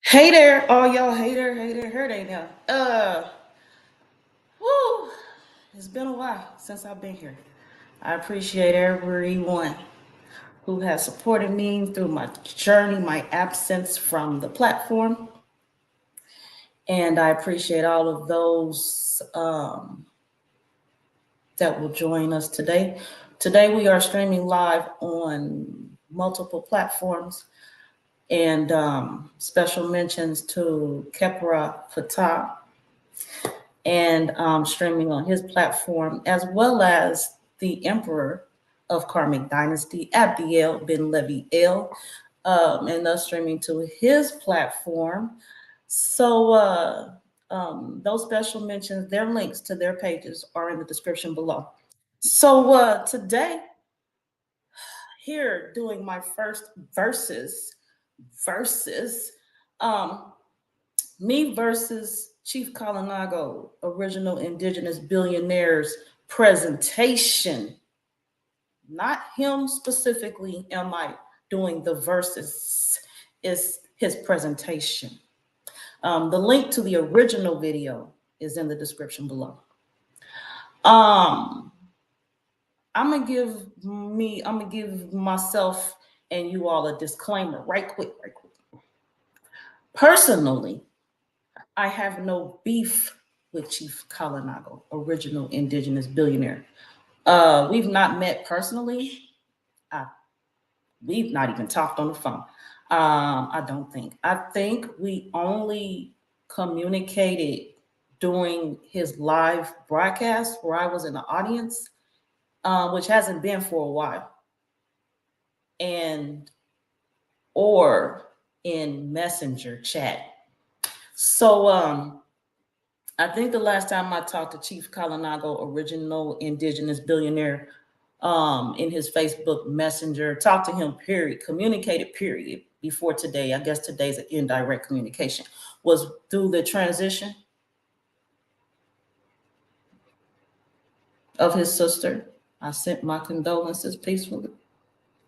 Hey there, all y'all hater, heard they now. Woo, it's been a while since I've been here. I appreciate everyone who has supported me through my journey, my absence from the platform. And I appreciate all of those that will join us today. Today we are streaming live on multiple platforms. And special mentions to Khepra, Ptah, and streaming on his platform, as well as the Emperor of Karmic Dynasty, Abdiel bin Levi El, and thus streaming to his platform. So those special mentions, their links to their pages are in the description below. So today, here doing my first verses, me versus Chief Kalinago, original Indigenous Billionaires presentation. Not him specifically am I doing the verses, is his presentation. The link to the original video is in the description below. I'm gonna give myself and you all a disclaimer right quick. Personally, I have no beef with Chief Kalinago, original Indigenous Billionaire. We've not met personally. We've not even talked on the phone. I don't think. I think we only communicated during his live broadcast where I was in the audience, which hasn't been for a while. Or in Messenger chat. So I think the last time I talked to Chief Kalinago, original Indigenous Billionaire, in his Facebook Messenger, talked to him, period, communicated, period, before today. I guess today's an indirect communication, was through the transition of his sister. I sent my condolences peacefully.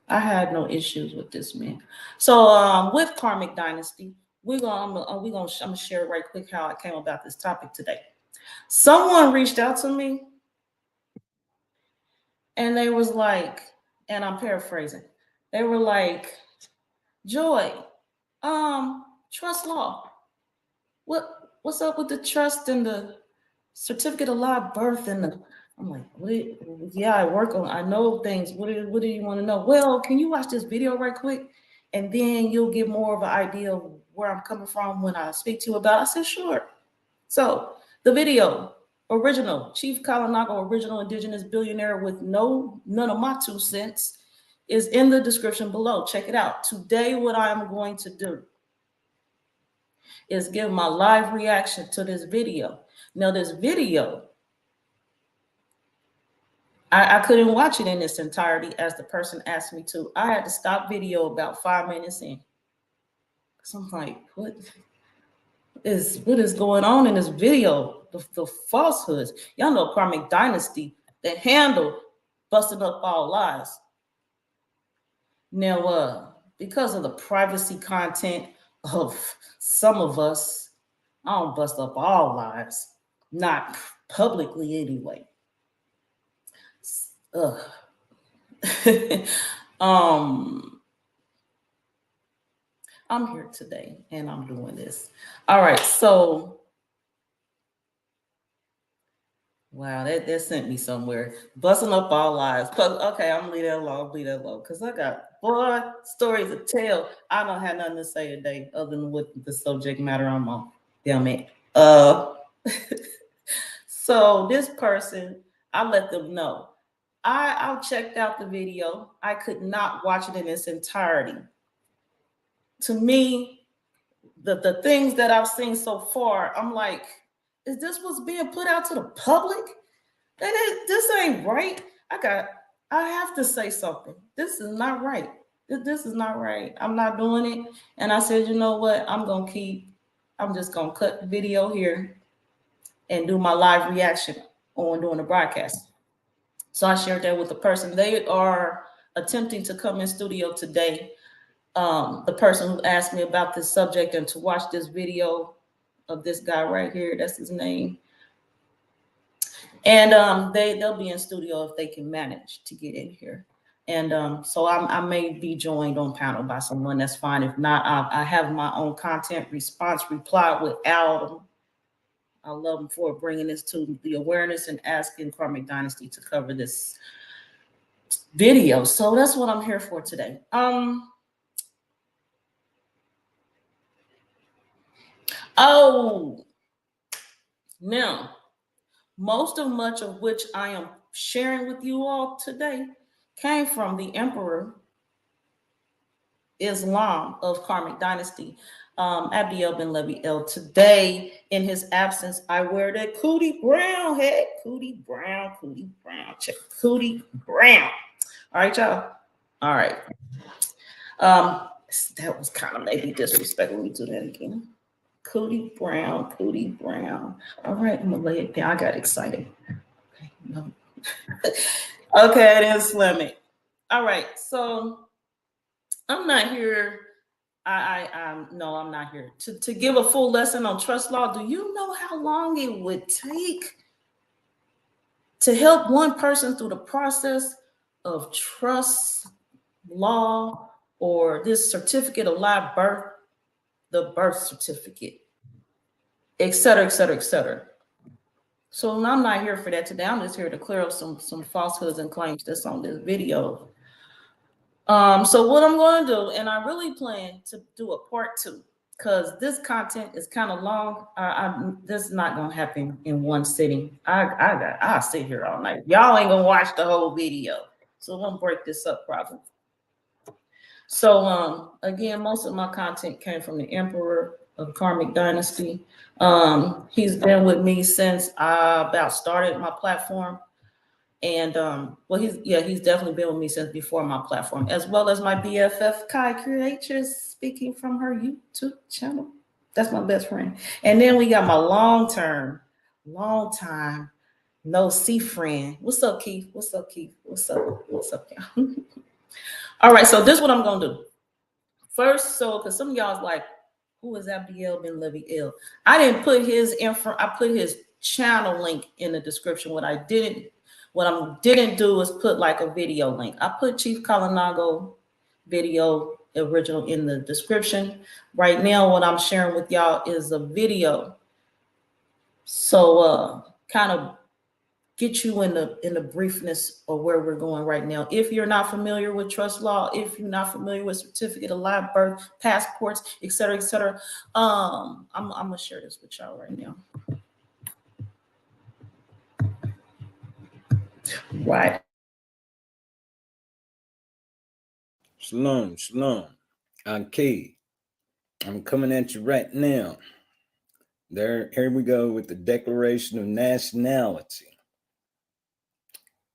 I had no issues with this man. So with Karmic Dynasty, I'm gonna share right quick how I came about this topic today. Someone reached out to me and they was like, and I'm paraphrasing, they were like, Joy, trust law. What's up with the trust and the certificate of live birth and the, I'm like, yeah, I know things. What do you want to know? Well, can you watch this video right quick? And then you'll get more of an idea of where I'm coming from when I speak to you about it. I said, sure. So the video, original, Chief Kalinago, original Indigenous Billionaire with none of my 2 cents, is in the description below. Check it out. Today, what I'm going to do is give my live reaction to this video. Now, this video, I couldn't watch it in its entirety as the person asked me to. I had to stop video about 5 minutes in. So I'm like, what is going on in this video? The falsehoods. Y'all know Karmic Dynasty, the handle busted up all lies. Now, because of the privacy content of some of us, I don't bust up all lies, not publicly anyway. I'm here today and I'm doing this. All right, so wow, that sent me somewhere. Busting up all lies. Okay, I'm gonna leave that alone. Because I got stories to tell. I don't have nothing to say today other than what the subject matter I'm on. Damn it. So this person, I let them know. I checked out the video. I could not watch it in its entirety. To me, the things that I've seen so far, I'm like, is this what's being put out to the public? This ain't right. I have to say something. This is not right. This is not right. I'm not doing it. And I said, you know what? I'm just gonna cut the video here and do my live reaction on doing the broadcast. So I shared that with the person. They are attempting to come in studio today. The person who asked me about this subject and to watch this video of this guy right here, that's his name. And they'll be in studio if they can manage to get in here. And so I may be joined on panel by someone. That's fine. If not, I have my own content response reply with Al. I love him for bringing this to the awareness and asking Karmic Dynasty to cover this video. So that's what I'm here for today. Now, much of which I am sharing with you all today came from the Emperor Islam of Karmic Dynasty, Abdiel bin Levi El. Today, in his absence, I wear that Cootie Brown head. Cootie Brown. Check Cootie Brown. All right, y'all. All right. That was kind of maybe disrespectful. Let me do that again. Cootie Brown. All right, I'm gonna lay it down. I got excited. Okay, no. Okay, it is Slimmy. All right, so I'm not here. No, I'm not here to give a full lesson on trust law. Do you know how long it would take to help one person through the process of trust law or this certificate of live birth, the birth certificate, et cetera, et cetera, et cetera? So I'm not here for that today. I'm just here to clear up some falsehoods and claims that's on this video. So what I'm going to do, and I really plan to do a part 2, because this content is kind of long. This is not going to happen in one sitting. I'll sit here all night. Y'all ain't going to watch the whole video. So I'm going to break this up probably. So again, most of my content came from the Emperor of Karmic Dynasty. He's been with me since I about started my platform. And well, he's definitely been with me since before my platform, as well as my BFF Kai Creatures, speaking from her YouTube channel. That's my best friend. And then we got my long time no see friend. What's up, Keith? What's up, y'all? All right, so this is what I'm gonna do. First, so because some of y'all's like, who is Abdiel bin Levi El? I didn't put his info, I put his channel link in the description. What I didn't do is put like a video link. I put Chief Kalinago video original in the description. Right now, what I'm sharing with y'all is a video. So kind of get you in the briefness of where we're going right now. If you're not familiar with trust law, if you're not familiar with certificate of live birth, passports, et cetera, I'm gonna share this with y'all right now. Right. Shalom. Okay. I'm coming at you right now. Here we go with the Declaration of Nationality.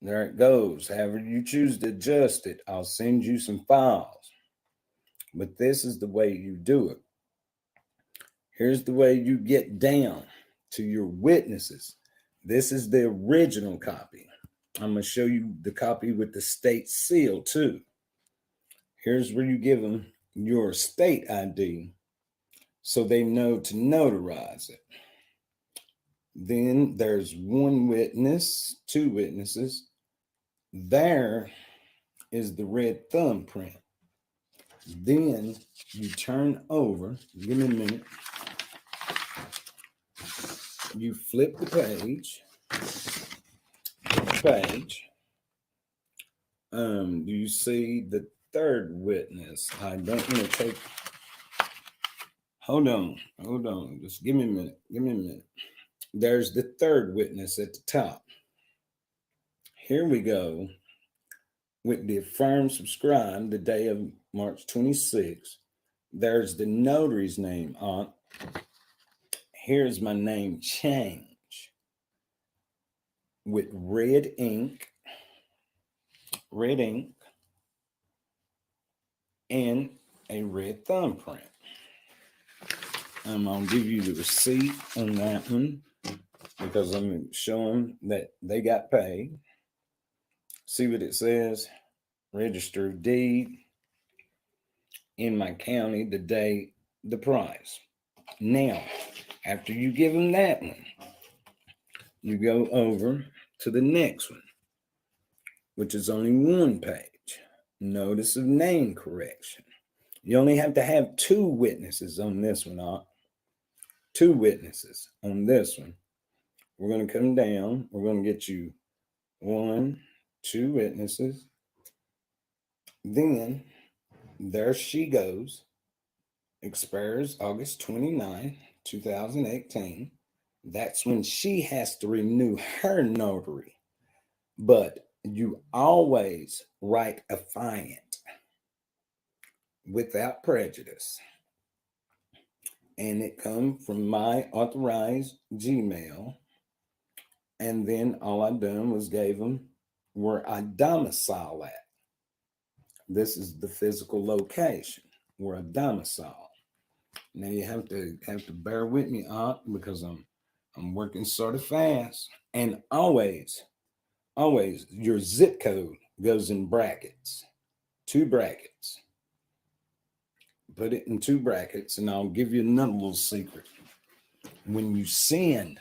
There it goes. However you choose to adjust it, I'll send you some files. But this is the way you do it. Here's the way you get down to your witnesses. This is the original copy. I'm going to show you the copy with the state seal too. Here's where you give them your state ID so they know to notarize it. Then there's one witness, two witnesses. There is the red thumbprint. Then you turn over, give me a minute. You flip the page. Do you see the third witness? I don't want to take. Hold on. Just give me a minute. There's the third witness at the top. Here we go with the affirmed subscribed the day of March 26th. There's the notary's name on. Here's my name change with red ink, and a red thumbprint. I'm going to give you the receipt on that one because I'm going to show them that they got paid. See what it says? Register of deed in my county, the day, the price. Now, after you give them that one, you go over to the next one, which is only one page. Notice of name correction. You only have to have two witnesses on this one. Two witnesses on this one. We're going to come down. We're going to get you 1, 2 witnesses. Then there she goes. Expires August 29, 2018. That's when she has to renew her notary. But you always write affiant without prejudice. And it comes from my authorized Gmail. And then all I done was gave them where I domicile at. This is the physical location where I domicile. Now you have to bear with me, because I'm working sort of fast. And always your zip code goes in brackets, 2 brackets. Put it in 2 brackets, and I'll give you another little secret. When you send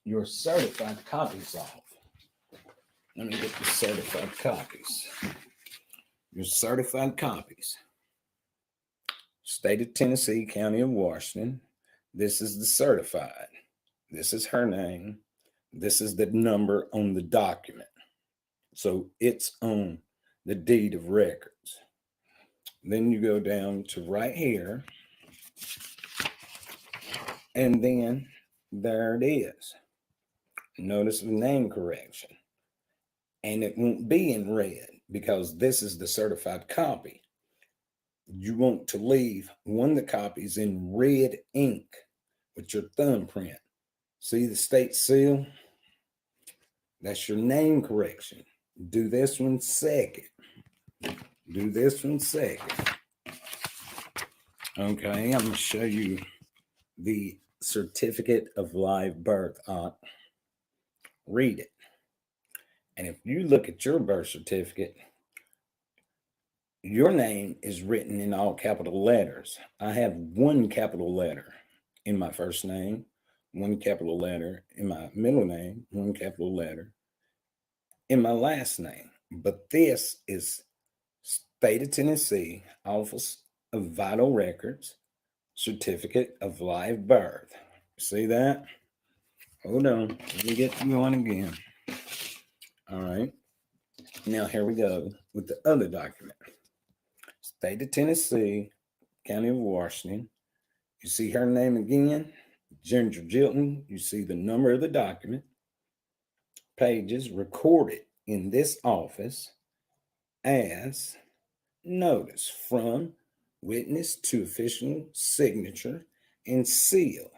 your certified copies off, let me get the certified copies. Your certified copies. State of Tennessee, County of Washington. This is the certified. This is her name. This is the number on the document. So it's on the deed of records. Then you go down to right here. And then there it is. Notice the name correction. And it won't be in red because this is the certified copy. You want to leave one of the copies in red ink with your thumbprint. See the state seal? That's your name correction. Do this one second. Do this one second. Okay, I'm going to show you the certificate of live birth. Read it. And if you look at your birth certificate, your name is written in all capital letters. I have 1 capital letter in my first name, 1 capital letter in my middle name, 1 capital letter in my last name. But this is State of Tennessee, Office of Vital Records, Certificate of Live Birth. See that? Hold on. Let me get you going again. All right. Now here we go with the other document. State of Tennessee, County of Washington. You see her name again, Ginger Jilton. You see the number of the document. Pages recorded in this office as notice from witness to official signature and seal.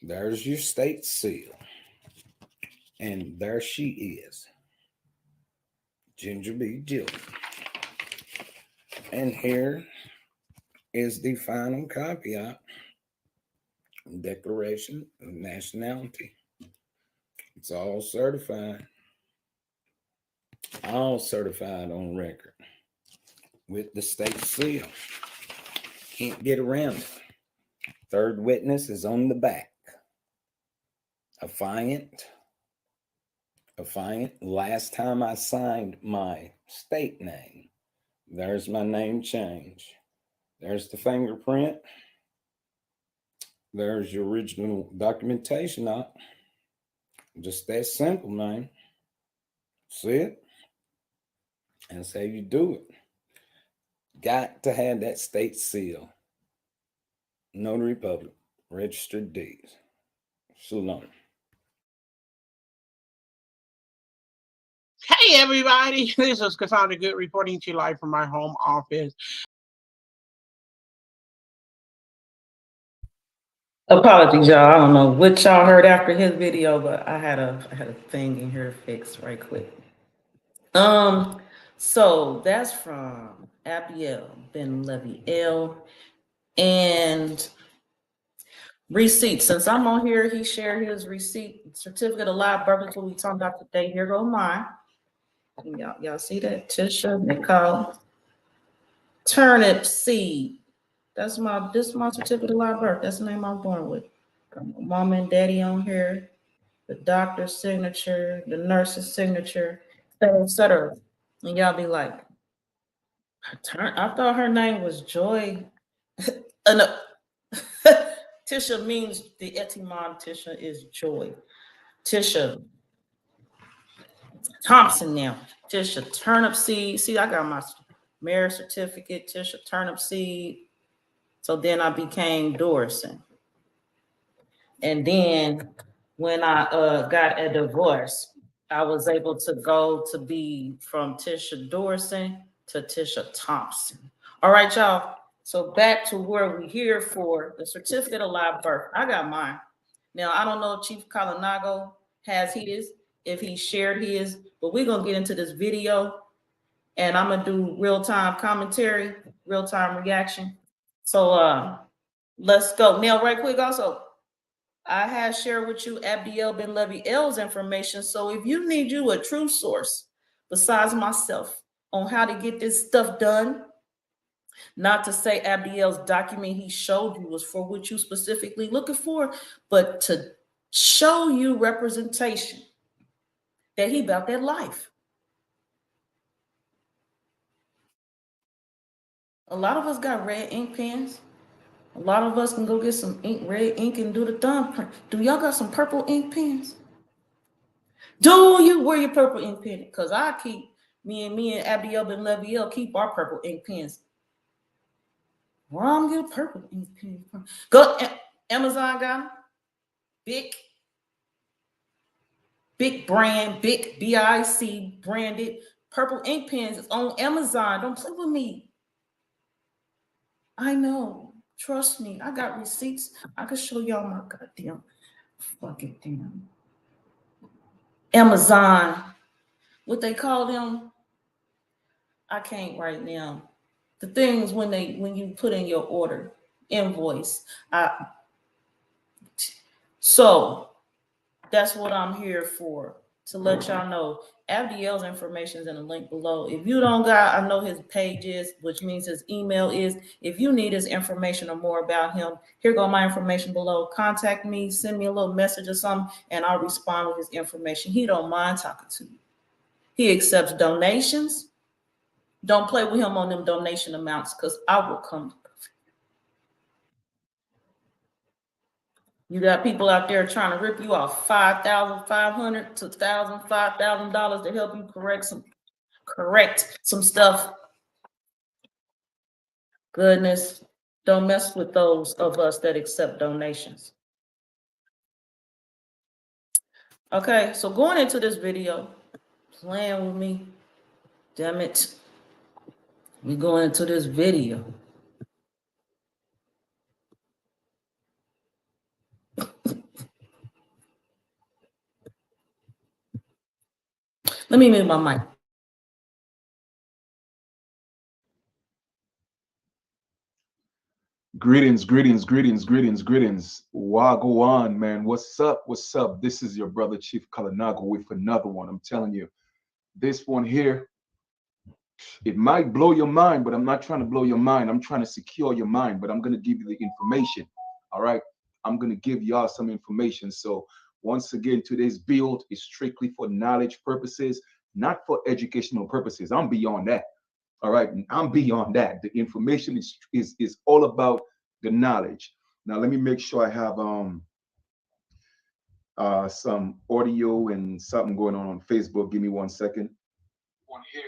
There's your state seal. And there she is, Ginger B. Jilton. And here is the final copy of Declaration of Nationality. It's all certified on record with the state seal. Can't get around it. Third witness is on the back. Affiant. Last time I signed my state name, there's my name change. There's the fingerprint. There's your original documentation. Just that simple, man. See it? And that's how you do it. Got to have that state seal. Notary Public, registered deeds. Shalom. Hey everybody, this is Good reporting to you live from my home office. Apologies, y'all. I don't know what y'all heard after his video, but I had a thing in here fixed right quick. So that's from Abiel Ben Levy L. And receipt. Since I'm on here, he shared his receipt, certificate of live birth. That's what we talking about today. Here go mine. Y'all see that? Tisha Nicole Turnip Seed. This is my certificate of live birth. That's the name I'm born with. Got my mom and daddy on here, the doctor's signature, the nurse's signature, etc. And y'all be like, I thought her name was Joy. No. Tisha means the etymon Tisha is joy. Tisha Thompson now. Tisha Turnip Seed. See, I got my marriage certificate, Tisha Turnip Seed. So then I became Dorson. And then when I got a divorce, I was able to go to be from Tisha Dorson to Tisha Thompson. All right, y'all. So back to where we here for the certificate of live birth. I got mine. Now, I don't know if Chief Kalinago has his, if he shared his, but we're going to get into this video and I'm going to do real-time commentary, real-time reaction. So let's go. Now, right quick also, I have shared with you Abdiel Ben Levy L's information. So if you need you a true source besides myself on how to get this stuff done, not to say Abdiel's document he showed you was for what you specifically looking for, but to show you representation that he about that life. A lot of us got red ink pens. A lot of us can go get some red ink and do the thumbprint. Do y'all got some purple ink pens? Do you wear your purple ink pen? Because I keep, me and Abdiel Ben Leviel keep our purple ink pens. Where I'm getting purple ink pen from? Go, Amazon got them. Big brand, big BIC branded purple ink pens. It's on Amazon. Don't play with me. I know. Trust me. I got receipts. I can show y'all my goddamn fucking damn Amazon. What they call them? I can't right now. The things when you put in your order, invoice. So that's what I'm here for, to let y'all know. Abdiel's information is in the link below. If you don't got, I know his page is, which means his email is. If you need his information or more about him, here go my information below. Contact me, send me a little message or something, and I'll respond with his information. He don't mind talking to you. He accepts donations. Don't play with him on them donation amounts, because I will come. You got people out there trying to rip you off $5,500 to $1,000, $5,000 to help you correct some stuff. Goodness, don't mess with those of us that accept donations. Okay, so going into this video, playing with me, damn it. We going into this video. Let me mute my mic. Greetings. Wagwan, man. What's up? This is your brother Chief Kalinago with another one. I'm telling you, this one here, it might blow your mind, but I'm not trying to blow your mind. I'm trying to secure your mind, but I'm going to give you the information. All right. I'm going to give y'all some information. So once again, today's build is strictly for knowledge purposes, not for educational purposes. I'm beyond that. All right. I'm beyond that. The information is all about the knowledge. Now let me make sure I have some audio and something going on Facebook. Give me 1 second. One here.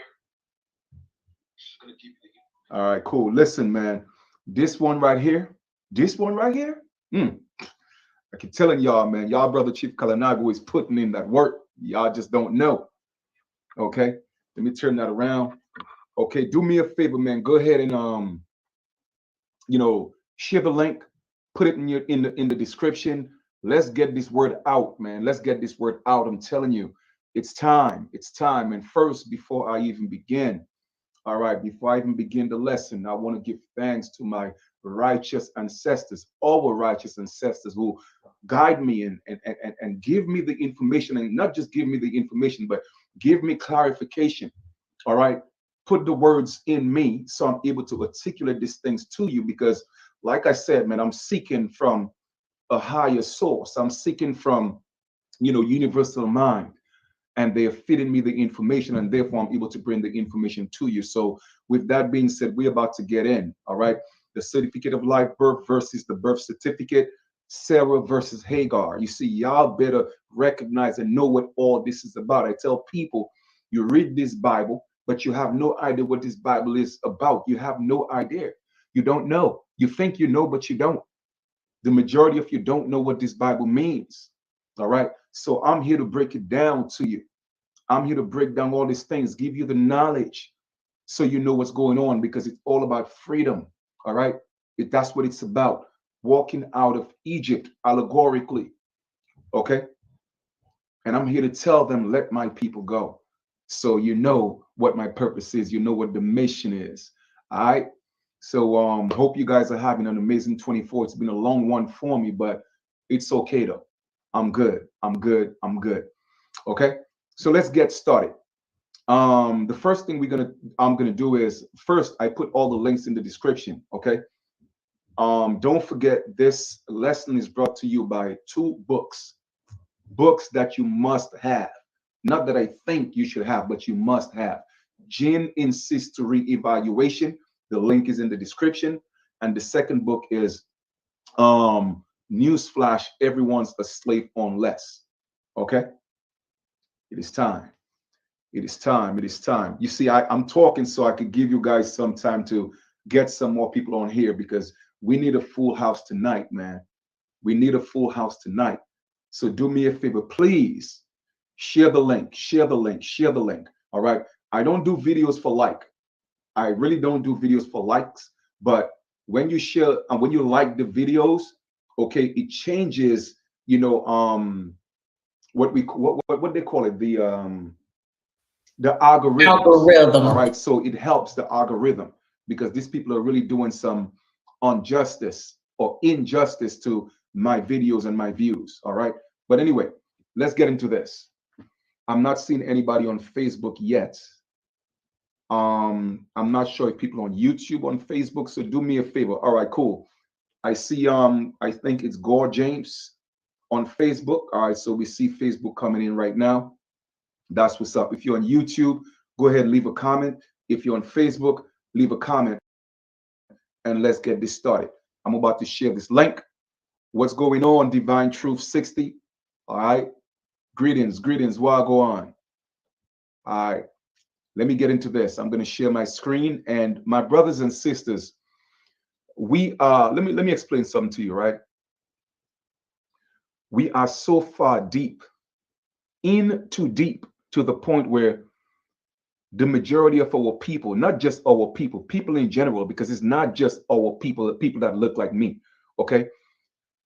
All right, cool. Listen, man. This one right here. I keep telling y'all, man, y'all brother Chief Kalinago is putting in that work. Y'all just don't know. Okay, let me turn that around. Okay, do me a favor, man. Go ahead and share the link, put it in the description. Let's get this word out, man. Let's get this word out. I'm telling you, it's time. It's time. And first, before I even begin, all right, before I even begin the lesson, I want to give thanks to my righteous ancestors, our righteous ancestors who guide me and give me the information, and not just give me the information, but give me clarification. All right, put the words in me so I'm able to articulate these things to you, because like I said, man, I'm seeking from a higher source. I'm seeking from, universal mind, and they are feeding me the information, and therefore I'm able to bring the information to you. So with that being said, we're about to get in. All right, the certificate of live birth versus the birth certificate, Sarah versus Hagar. You see, y'all better recognize and know what all this is about. I tell people, you read this Bible, but you have no idea what this Bible is about. You have no idea. You don't know. You think you know, but you don't. The majority of you don't know what this Bible means. All right. So I'm here to break it down to you. I'm here to break down all these things, give you the knowledge so you know what's going on, because it's all about freedom. All right. That's what it's about. Walking out of Egypt allegorically. Okay. And I'm here to tell them, let my people go. So you know what my purpose is. You know what the mission is. All right. So hope you guys are having an amazing 24. It's been a long one for me, but it's okay though. I'm good. I'm good. I'm good. Okay. So let's get started. The first thing I'm gonna do is, first I put all the links in the description. Okay. Don't forget, this lesson is brought to you by 2 books that you must have. Not that I think you should have, but you must have. Jinn Insists to Reevaluation. The link is in the description. And the second book is Newsflash, Everyone's a Slave on Less. Okay. It is time. It is time. It is time. You see, I'm talking so I could give you guys some time to get some more people on here, because we need a full house tonight, man. We need a full house tonight. So do me a favor, please share the link, share the link, share the link. All right. I don't do videos for like. I really don't do videos for likes. But when you share and when you like the videos, okay, it changes, what they call it, the algorithm. All right. So it helps the algorithm, because these people are really doing some injustice to my videos and my views. All right. But anyway, let's get into this. I'm not seeing anybody on Facebook yet. I'm not sure if people on YouTube, on Facebook. So do me a favor. All right, cool. I see, I think it's Gore James on Facebook. All right. So we see Facebook coming in right now. That's what's up. If you're on YouTube, go ahead and leave a comment. If you're on Facebook, leave a comment, and let's get this started. I'm about to share this link. What's going on, Divine Truth 60? All right. Greetings, Wagwan. All right. Let me get into this. I'm going to share my screen, and my brothers and sisters, we are, let me explain something to you, right? We are so far deep, too deep, to the point where the majority of our people, not just our people in general, because it's not just our people, the people that look like me, okay?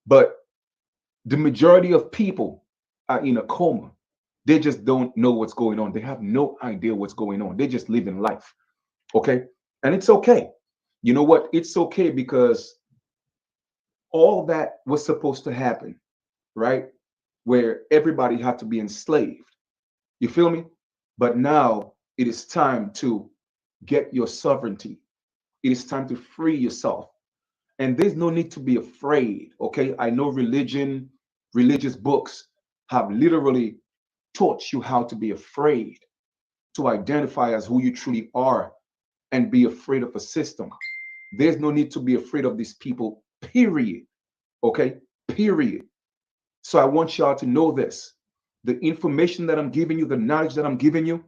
But the majority of people are in a coma. They just don't know what's going on. They have no idea what's going on. They're just living life, okay? And it's okay. You know what? It's okay, because all that was supposed to happen, right? Where everybody had to be enslaved. You feel me? But now it is time to get your sovereignty. It is time to free yourself. And there's no need to be afraid, okay? I know religious books have literally taught you how to be afraid, to identify as who you truly are, and be afraid of a system. There's no need to be afraid of these people, period. Okay? Period. So I want y'all to know this. The information that I'm giving you, the knowledge that I'm giving you,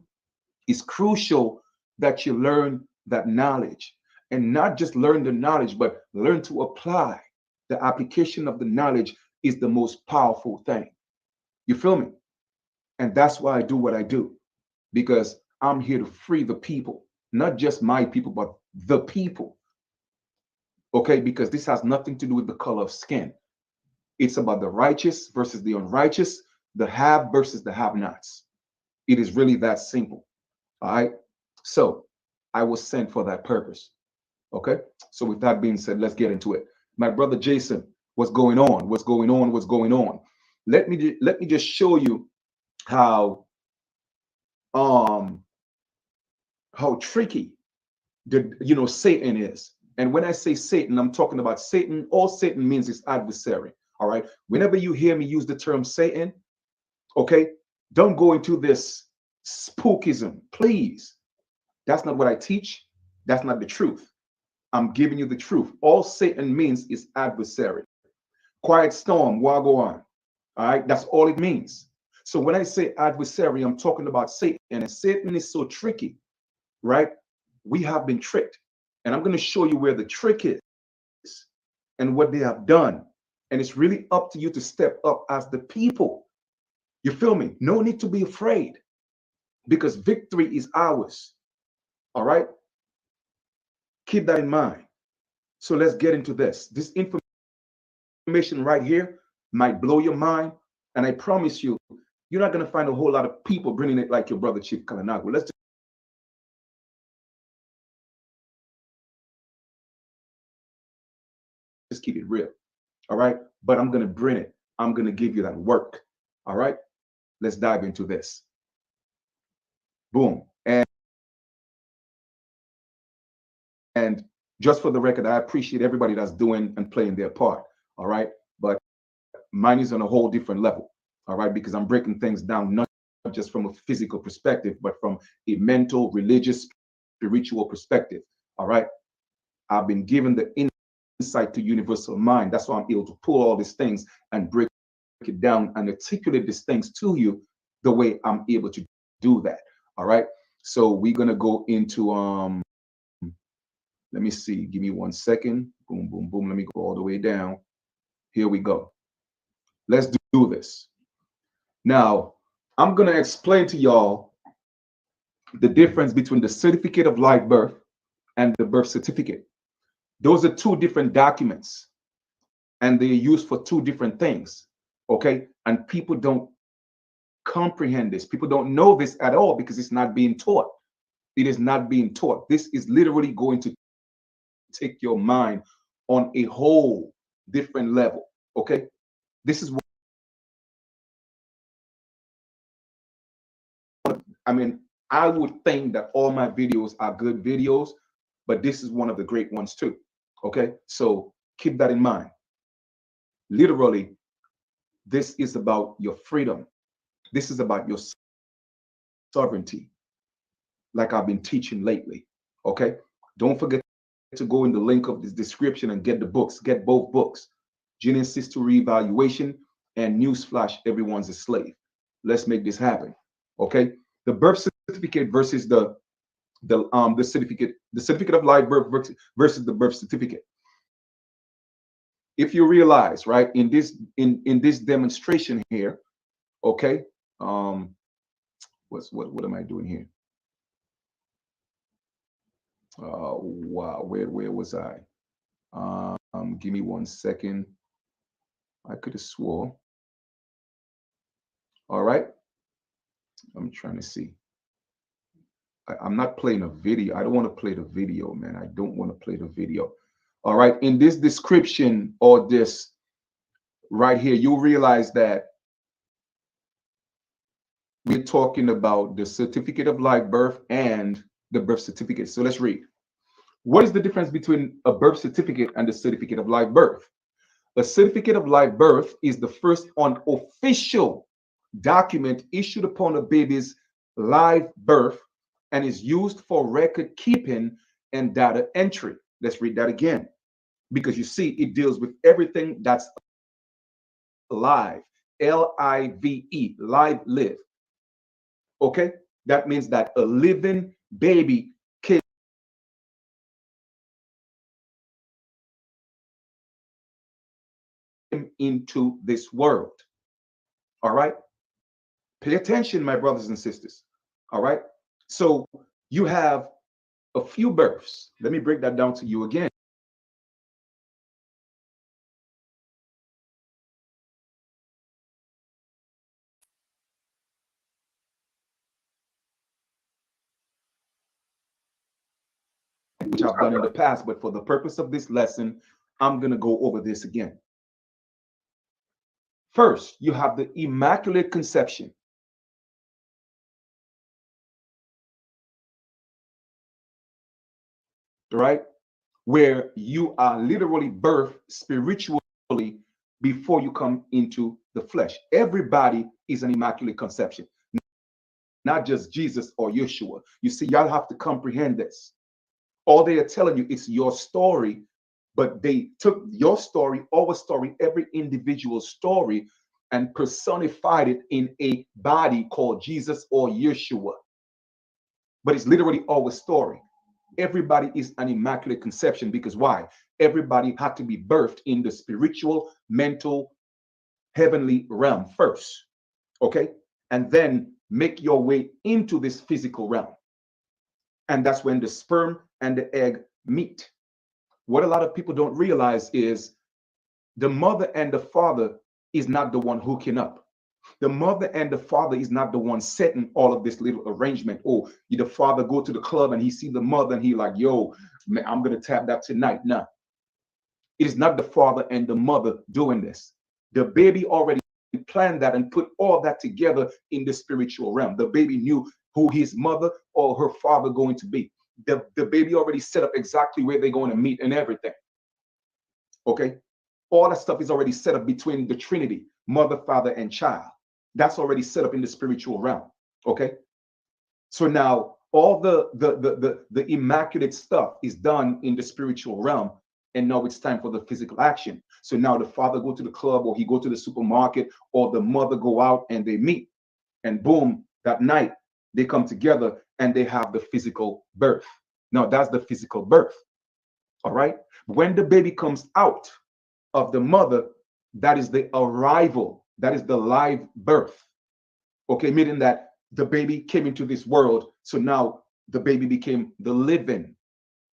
is crucial that you learn that knowledge. And not just learn the knowledge, but learn to apply. The application of the knowledge is the most powerful thing. You feel me? And that's why I do what I do, because I'm here to free the people, not just my people, but the people. Okay, because this has nothing to do with the color of skin. It's about the righteous versus the unrighteous, the have versus the have-nots. It is really that simple. All right. So I was sent for that purpose. Okay. So with that being said, let's get into it. My brother Jason, what's going on? What's going on? What's going on? Let me just show you how tricky Satan is. And when I say Satan, I'm talking about Satan. All Satan means is adversary. All right. Whenever you hear me use the term Satan, okay, don't go into this spookism, please. That's not what I teach. That's not the truth. I'm giving you the truth. All Satan means is adversary. Quiet storm, wagwan. All right, that's all it means. So when I say adversary, I'm talking about Satan, and Satan is so tricky, right? We have been tricked, and I'm going to show you where the trick is and what they have done. And it's really up to you to step up as the people. You feel me? No need to be afraid, because victory is ours. All right? Keep that in mind. So let's get into this. This information right here might blow your mind. And I promise you, you're not going to find a whole lot of people bringing it like your brother, Chief Kalinago. Let's just keep it real. All right? But I'm going to bring it. I'm going to give you that work. All right? Let's dive into this. Boom. And just for the record, I appreciate everybody that's doing and playing their part. All right. But mine is on a whole different level. All right. Because I'm breaking things down, not just from a physical perspective, but from a mental, religious, spiritual perspective. All right. I've been given the insight to universal mind. That's why I'm able to pull all these things and break it down and articulate these things to you the way I'm able to do that. All right. So we're going to go into, let me see. Give me 1 second. Boom, boom, boom. Let me go all the way down. Here we go. Let's do this. Now, I'm going to explain to y'all the difference between the certificate of live birth and the birth certificate. Those are two different documents, and they're used for two different things. Okay? And people don't comprehend this. People don't know this at all because it's not being taught. It is not being taught. This is literally going to take your mind on a whole different level. Okay, this is what I mean. I would think that all my videos are good videos, but this is one of the great ones too. Okay, so keep that in mind. Literally, this is about your freedom. This is about your sovereignty, like I've been teaching lately. Okay, don't forget to go in the link of this description and get the books. Get both books, Genesis to Reevaluation and Newsflash, Everyone's a Slave. Let's make this happen. Okay, the birth certificate versus the certificate of live birth versus the birth certificate. If you realize, right, in this demonstration here, okay, what am I doing here? Wow, where was I? Give me 1 second. I could have swore. All right. I'm trying to see. I'm not playing a video. I don't want to play the video, man. I don't want to play the video. All right. In this description or this right here, you'll realize that we're talking about the certificate of live birth and the birth certificate. So let's read. What is the difference between a birth certificate and the certificate of live birth? A certificate of live birth is the first unofficial document issued upon a baby's live birth and is used for record keeping and data entry. Let's read that again, because you see, it deals with everything that's alive, L-I-V-E, live. Okay, that means that a living baby came into this world. All right? Pay attention, my brothers and sisters. All right? So you have a few births. Let me break that down to you again. Which I've done in the past, but for the purpose of this lesson, I'm going to go over this again. First, you have the Immaculate Conception. Right? Where you are literally birthed spiritually before you come into the flesh. Everybody is an Immaculate Conception, not just Jesus or Yeshua. You see, y'all have to comprehend this. All they are telling you is your story, but they took your story, our story, every individual story, and personified it in a body called Jesus or Yeshua. But it's literally our story. Everybody is an Immaculate Conception because why? Everybody had to be birthed in the spiritual, mental, heavenly realm first, okay? And then make your way into this physical realm. And that's when the sperm and the egg meet. What a lot of people don't realize is the mother and the father is not the one hooking up. The mother and the father is not the one setting all of this little arrangement. Oh, the father go to the club and he see the mother and he like, yo, man, I'm going to tap that tonight. No, it is not the father and the mother doing this. The baby already planned that and put all that together in the spiritual realm. The baby knew who his mother or her father going to be. The baby already set up exactly where they're going to meet and everything. Okay? All that stuff is already set up between the Trinity, mother, father, and child. That's already set up in the spiritual realm. Okay? So now all the immaculate stuff is done in the spiritual realm. And now it's time for the physical action. So now the father go to the club or he go to the supermarket or the mother go out and they meet. And boom, that night they come together and they have the physical birth. Now that's the physical birth. All right. When the baby comes out of the mother, that is the arrival. That is the live birth. Okay. Meaning that the baby came into this world. So now the baby became the living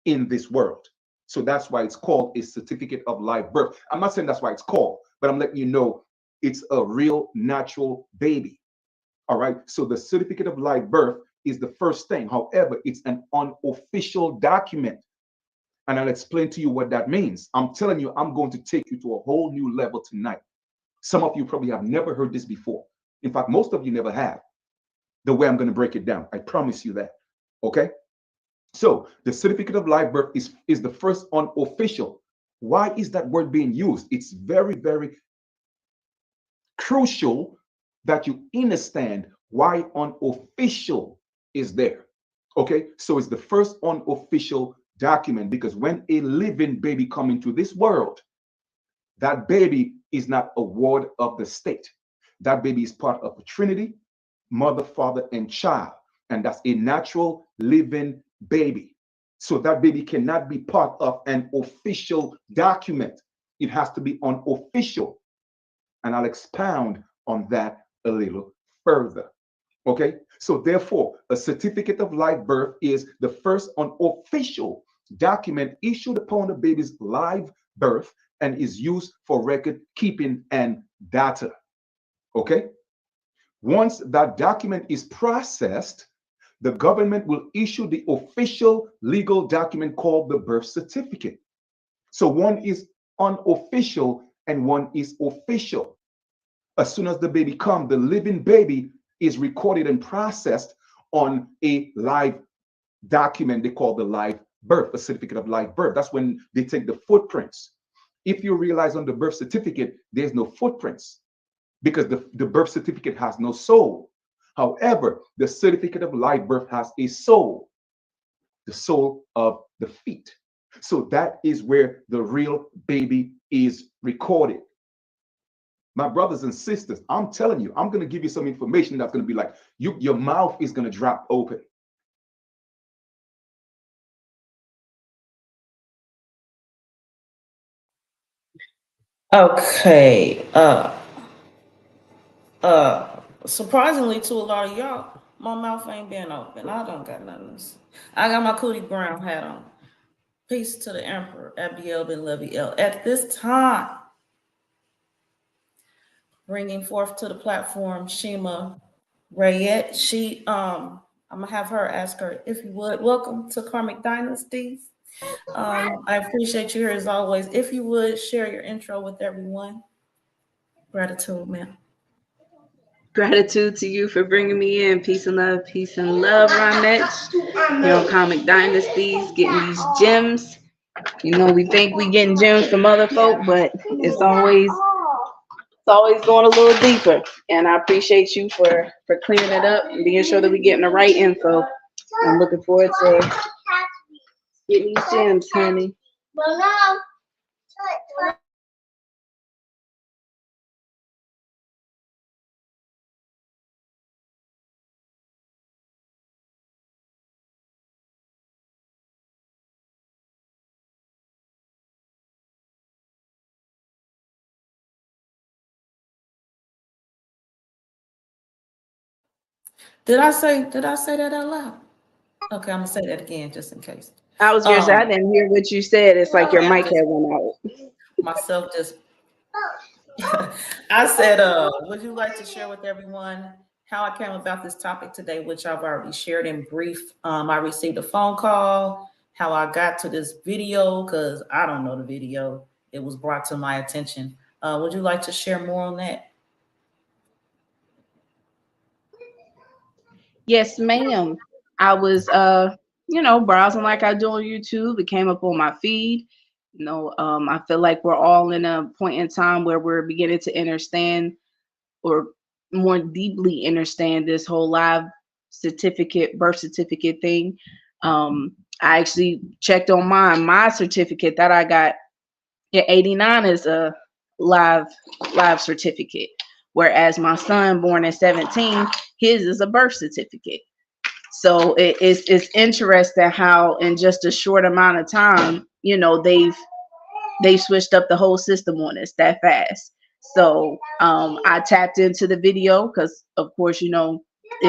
in this world. So that's why it's called a certificate of live birth. I'm not saying that's why it's called, but I'm letting you know it's a real natural baby. All right. So the certificate of live birth is the first thing. However, it's an unofficial document. And I'll explain to you what that means. I'm telling you, I'm going to take you to a whole new level tonight. Some of you probably have never heard this before. In fact, most of you never have. The way I'm going to break it down. I promise you that. Okay. So the certificate of live birth is the first unofficial. Why is that word being used? It's very, very crucial that you understand why unofficial is there. Okay, so it's the first unofficial document because when a living baby comes into this world, that baby is not a ward of the state. That baby is part of the Trinity, mother, father, and child. And that's a natural living baby. So that baby cannot be part of an official document. It has to be unofficial. And I'll expound on that a little further. Okay, so therefore, a certificate of live birth is the first unofficial document issued upon the baby's live birth and is used for record keeping and data. Okay, once that document is processed, the government will issue the official legal document called the birth certificate. So one is unofficial and one is official. As soon as the baby comes, the living baby is recorded and processed on a live document they call the live birth, a certificate of live birth. That's when they take the footprints. If you realize on the birth certificate, there's no footprints because the birth certificate has no soul. However, the certificate of live birth has a soul, the soul of the feet. So that is where the real baby is recorded. My brothers and sisters, I'm telling you, I'm going to give you some information that's going to be like, your mouth is going to drop open. Okay. Surprisingly to a lot of y'all, my mouth ain't been open. I don't got nothing. I got my Cootie Brown hat on. Peace to the Emperor, Abiel Ben Levi El. At this time, bringing forth to the platform Shima Rayette. I'm gonna have her ask her if you would. Welcome to Karmic Dynasty. I appreciate you here as always. If you would share your intro with everyone. Gratitude, ma'am. Gratitude to you for bringing me in. Peace and love, Ronettes. Here on Comic Dynasties, getting these gems. You know, we think we getting gems from other folk, but it's always going a little deeper. And I appreciate you for clearing it up and being sure that we're getting the right info. I'm looking forward to getting these gems, honey. Did I say that out loud? Okay, I'm gonna say that again just in case. I was gonna say I didn't hear what you said. It's like your mic had went out. Myself just I said, would you like to share with everyone how I came about this topic today, which I've already shared in brief. I received a phone call, how I got to this video, because I don't know the video. It was brought to my attention. Would you like to share more on that? Yes, ma'am. I was browsing like I do on YouTube. It came up on my feed. I feel like we're all in a point in time where we're beginning to understand or more deeply understand this whole birth certificate thing. I actually checked on my certificate that I got in 89 is a live certificate, whereas my son born in 17, his is a birth certificate. So it's interesting how in just a short amount of time, they've switched up the whole system on us that fast. So I tapped into the video because, of course, it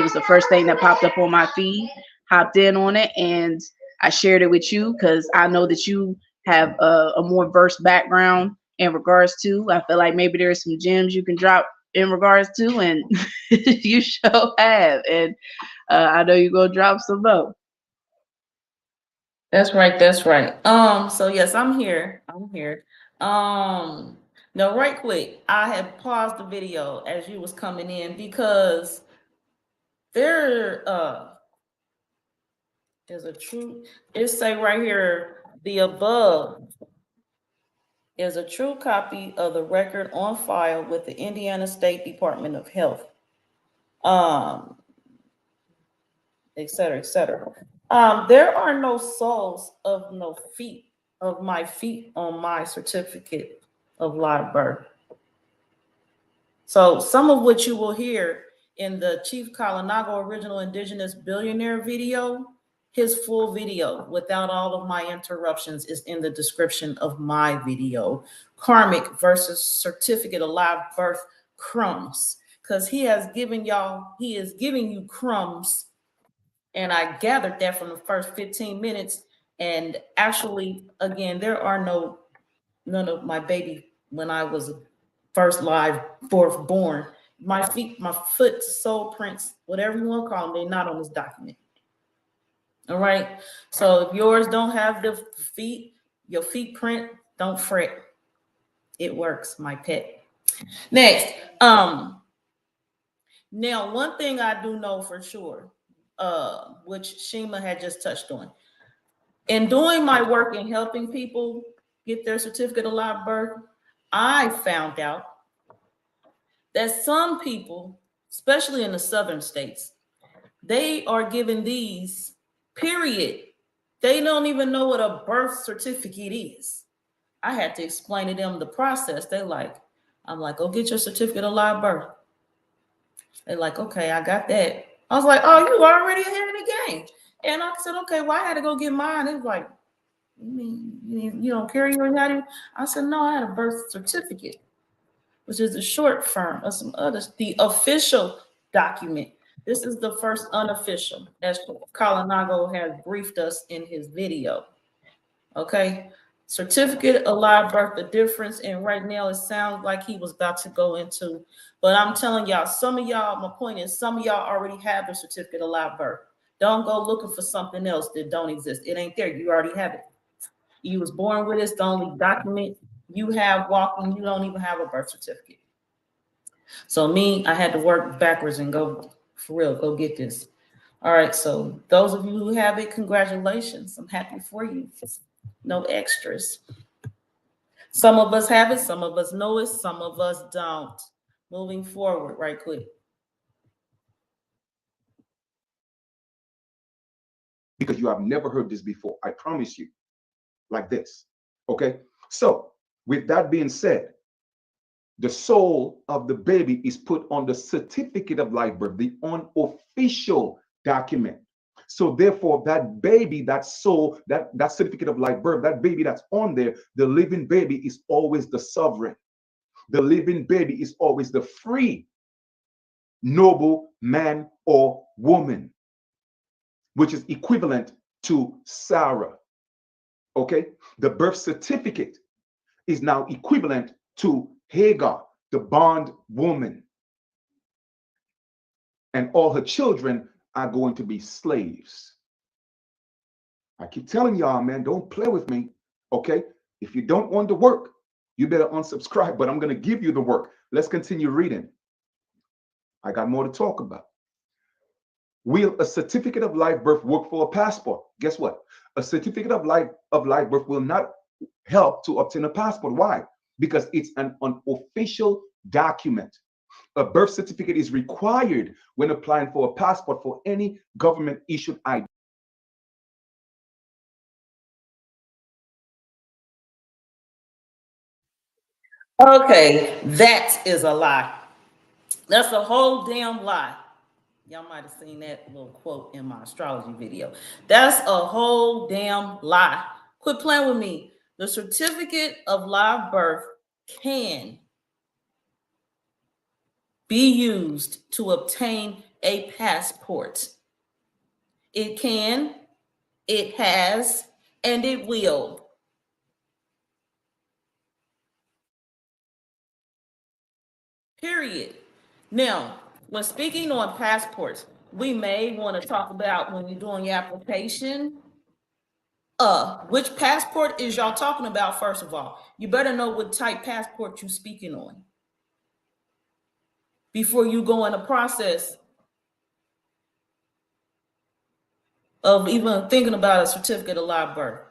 was the first thing that popped up on my feed. Hopped in on it and I shared it with you because I know that you have a more versed background in regards to. I feel like maybe there's some gems you can drop in regards to, and you sure have. And I know you're gonna drop some more. That's right. That's right. So yes, I'm here. No, right quick. I had paused the video as you was coming in because there's a true, it say right here, the above is a true copy of the record on file with the Indiana State Department of Health. Et cetera, et cetera. There are no soles of my feet on my certificate of live birth. So some of what you will hear in the Chief Kalinago original Indigenous Billionaire video, his full video without all of my interruptions is in the description of my video, Karmic versus Certificate of Live Birth Crumbs, because he is giving you crumbs. And I gathered that from the first 15 minutes. And actually, again, there are none of my baby when I was first born. My feet, my foot, sole prints, whatever you want to call them, they're not on this document. All right. So if yours don't have the feet, your feet print, don't fret. It works, my pet. Next, now one thing I do know for sure, which Shima had just touched on. In doing my work in helping people get their certificate of live birth, I found out that some people, especially in the southern states, they are given these, period. They don't even know what a birth certificate is. I had to explain to them the process. I'm like, go get your certificate of live birth. They're like, okay, I got that. I was like, oh, you already ahead of the game. And I said, okay, well, I had to go get mine. It was like, You mean you don't carry your ID? I said, no, I had a birth certificate, which is a short form of some others. The official document. This is the first unofficial, as Kalinago has briefed us in his video. Okay. Certificate of live birth, the difference, and right now it sounds like he was about to go into, but I'm telling y'all, some of y'all, my point is, some of y'all already have the certificate of live birth. Don't go looking for something else that don't exist. It ain't there. You already have it. You was born with it. It's the only document you have walking. You don't even have a birth certificate. So me, I had to work backwards and go, for real, go get this. All right, so those of you who have it, congratulations. I'm happy for you. No extras. Some of us have it, some of us know it, some of us don't. Moving forward, right quick. Because you have never heard this before. I promise you. Like this. Okay? So, with that being said, the soul of the baby is put on the certificate of live birth, the unofficial document. So therefore, that baby, that soul, that certificate of live birth, that baby that's on there, the living baby is always the sovereign. The living baby is always the free, noble man or woman, which is equivalent to Sarah. Okay? The birth certificate is now equivalent to Hagar, the bond woman. And all her children are going to be slaves. I keep telling y'all, man, don't play with me. Okay? If you don't want to work, you better unsubscribe, but I'm going to give you the work. Let's continue reading. I got more to talk about. Will a certificate of live birth work for a passport? Guess what? A certificate of live birth will not help to obtain a passport. Why? Because it's an unofficial document. A birth certificate is required when applying for a passport for any government issued ID. Okay, that is a lie. That's a whole damn lie. Y'all might have seen that little quote in my astrology video. That's a whole damn lie. Quit playing with me. The certificate of live birth can be used to obtain a passport. It can, it has, and it will. Period. Now, when speaking on passports, we may want to talk about when you're doing your application. Which passport is y'all talking about, first of all? You better know what type passport you're speaking on before you go in the process of even thinking about a certificate of live birth.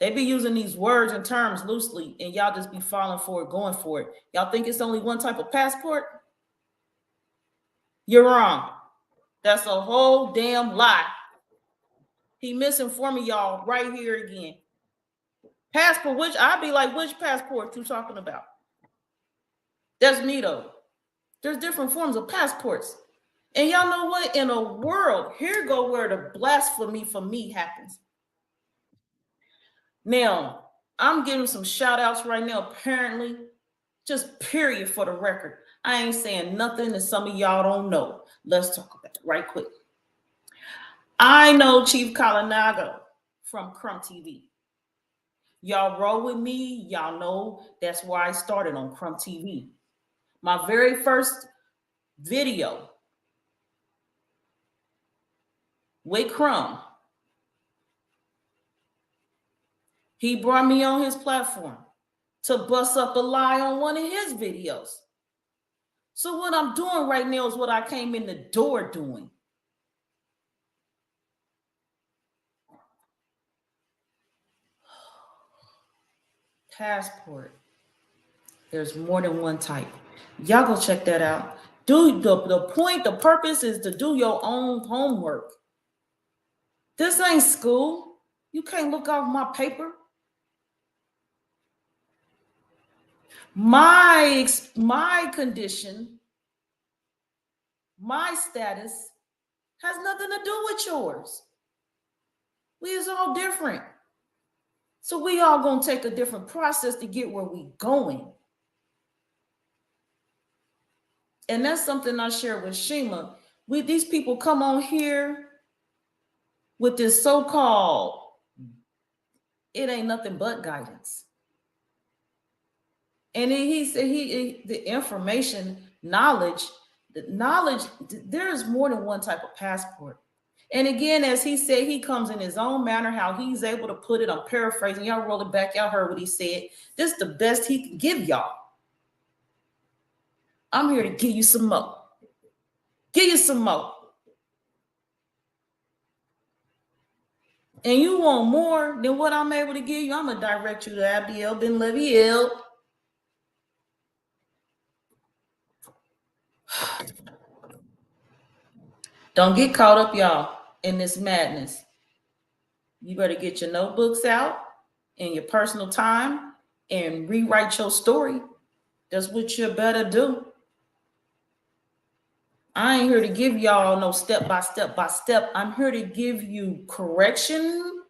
They be using these words and terms loosely, and y'all just be falling for it, going for it. Y'all think it's only one type of passport? You're wrong. That's a whole damn lie. He misinforming y'all right here again. Passport, which I'd be like, which passport you talking about? That's me though. There's different forms of passports. And y'all know what? In a world, here go where the blasphemy for me happens. Now, I'm giving some shout outs right now, apparently, just period for the record. I ain't saying nothing that some of y'all don't know. Let's talk about it right quick. I know Chief Kalinago from Crumb TV. Y'all roll with me. Y'all know that's why I started on Crumb TV. My very first video with Crumb, he brought me on his platform to bust up a lie on one of his videos. So what I'm doing right now is what I came in the door doing. Passport. There's more than one type. Y'all go check that out. The purpose is to do your own homework. This ain't school. You can't look off my paper. My condition, my status has nothing to do with yours. We is all different. So we all gonna take a different process to get where we going. And that's something I share with Shima. These people come on here with this so-called, it ain't nothing but guidance. And then he said the information, knowledge, there's more than one type of passport. And again, as he said, he comes in his own manner, how he's able to put it. I'm paraphrasing. Y'all roll it back. Y'all heard what he said. This is the best he can give y'all. I'm here to give you some more. Give you some more. And you want more than what I'm able to give you, I'm going to direct you to Abdiel Ben Leviel. Don't get caught up, y'all, in this madness. You better get your notebooks out in your personal time and rewrite your story. That's what you better do. I ain't here to give y'all no step by step. I'm here to give you correction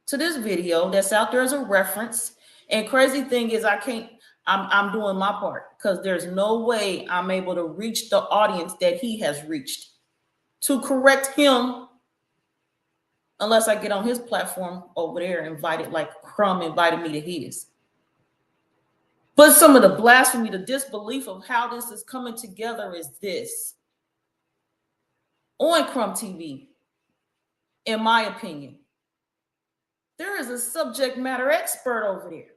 to this video that's out there as a reference. And crazy thing is I'm doing my part because there's no way I'm able to reach the audience that he has reached to correct him unless I get on his platform over there, invited like Crumb invited me to his. But some of the blasphemy, the disbelief of how this is coming together is this. On Crumb TV, in my opinion, there is a subject matter expert over there.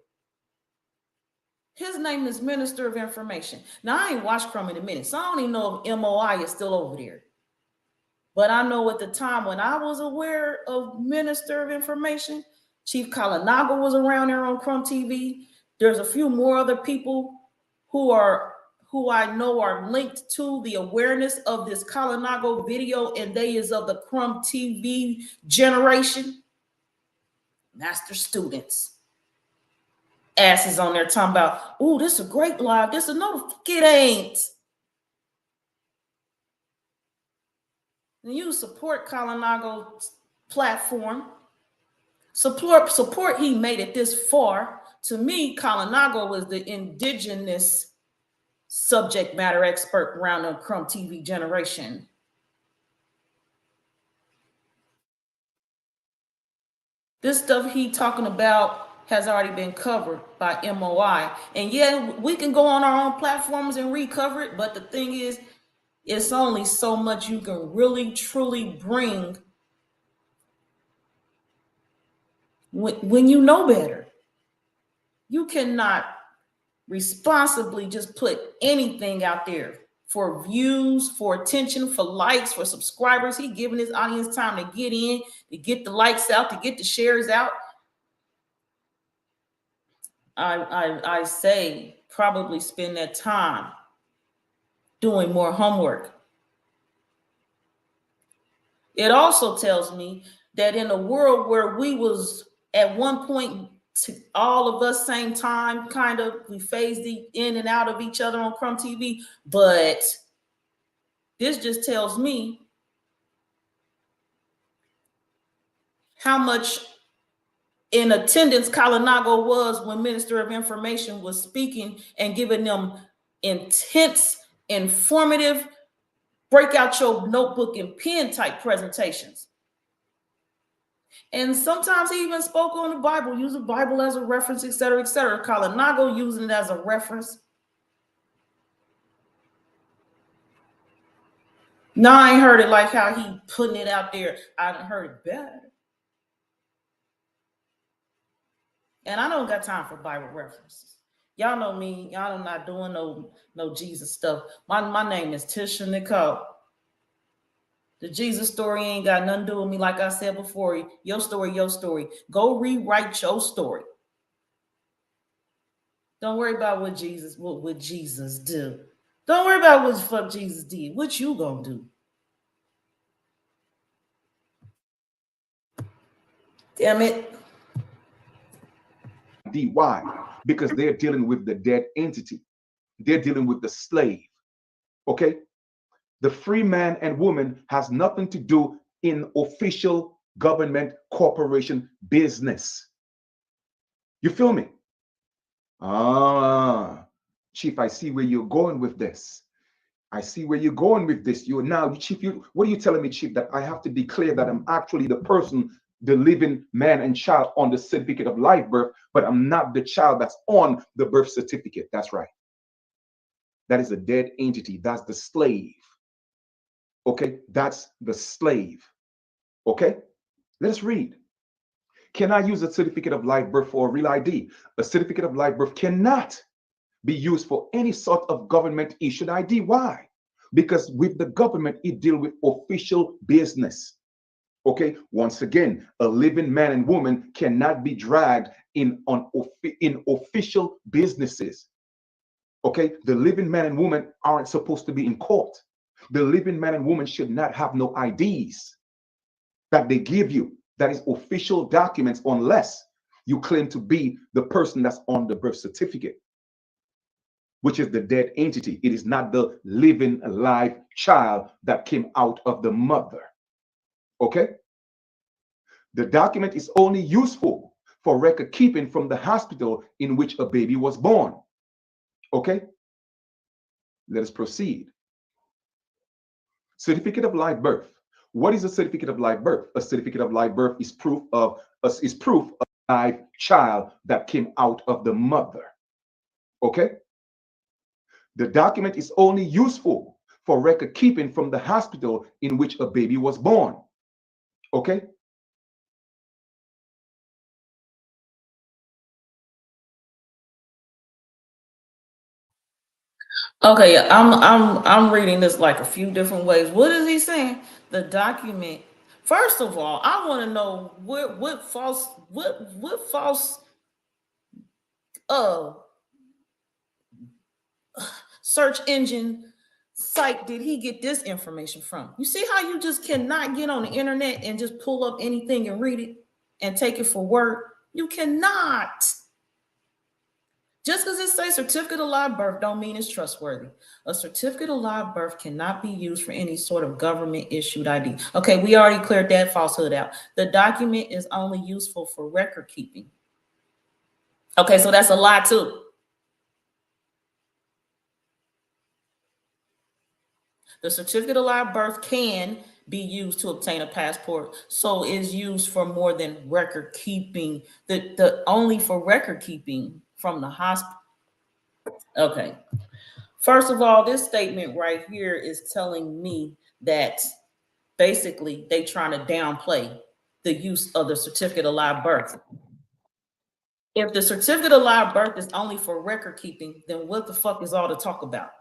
His name is Minister of Information. Now, I ain't watched Crumb in a minute, so I don't even know if MOI is still over there. But I know at the time when I was aware of Minister of Information, Chief Kalinago was around there on Crumb TV. There's a few more other people who I know are linked to the awareness of this Kalinago video, and they is of the Crumb TV generation. Master students. Asses on there talking about, oh, this is a great live. This is no, it ain't. And you support Kalinago's platform. Support he made it this far. To me, Kalinago was the indigenous subject matter expert around the Crumb TV generation. This stuff he talking about has already been covered by MOI. And yeah, we can go on our own platforms and recover it, but the thing is, it's only so much you can really, truly bring when you know better. You cannot responsibly just put anything out there for views, for attention, for likes, for subscribers. He giving his audience time to get in, to get the likes out, to get the shares out. I say probably spend that time doing more homework. It also tells me that in a world where we was at one point, to all of us same time, kind of, we phased in and out of each other on Crumb TV, but this just tells me how much in attendance Kalinago was when Minister of Information was speaking and giving them intense, informative, break out your notebook and pen type presentations. And sometimes he even spoke on the Bible, use the Bible as a reference, etc., etc. Kalinago using it as a reference. No, I ain't heard it like how he putting it out there. I done heard it better. And I don't got time for Bible references. Y'all know me. Y'all are not doing no Jesus stuff. My name is Tisha Nicole. The Jesus story ain't got nothing to do with me. Like I said before, your story, your story. Go rewrite your story. Don't worry about what Jesus do. Don't worry about what the fuck Jesus did. What you gonna do? Damn it. Why? Because they're dealing with the dead entity. They're dealing with the slave. Okay? The free man and woman has nothing to do in official government, corporation, business. You feel me? Ah, Chief, I see where you're going with this. I see where you're going with this. You're now, Chief, what are you telling me, Chief, that I have to declare that I'm actually the person, the living man and child on the certificate of live birth, but I'm not the child that's on the birth certificate. That's right. That is a dead entity. That's the slave. Okay, that's the slave. Okay, let us read. Can I use a certificate of live birth for a real ID? A certificate of live birth cannot be used for any sort of government issued ID. Why? Because with the government, it deals with official business. Okay, once again, a living man and woman cannot be dragged in official businesses. Okay, the living man and woman aren't supposed to be in court. The living man and woman should not have no IDs that they give you. That is official documents, unless you claim to be the person that's on the birth certificate, which is the dead entity. It is not the living, alive child that came out of the mother. Okay? The document is only useful for record keeping from the hospital in which a baby was born. Okay? Let us proceed. Certificate of live birth. What is a certificate of live birth? A certificate of live birth is proof of a live child that came out of the mother. Okay? The document is only useful for record keeping from the hospital in which a baby was born. Okay? Okay, I'm reading this like a few different ways. What is he saying? The document. First of all, I want to know what false search engine site did he get this information from? You see how you just cannot get on the internet and just pull up anything and read it and take it for word? You cannot. Just because it says certificate of live birth don't mean it's trustworthy. A certificate of live birth cannot be used for any sort of government issued ID. Okay, we already cleared that falsehood out. The document is only useful for record keeping. Okay, so that's a lie too. The certificate of live birth can be used to obtain a passport, so is used for more than record keeping. The only for record keeping from the hospital. Okay. First of all, this statement right here is telling me that basically they trying to downplay the use of the certificate of live birth. If the certificate of live birth is only for record keeping, then what the fuck is all the talk about?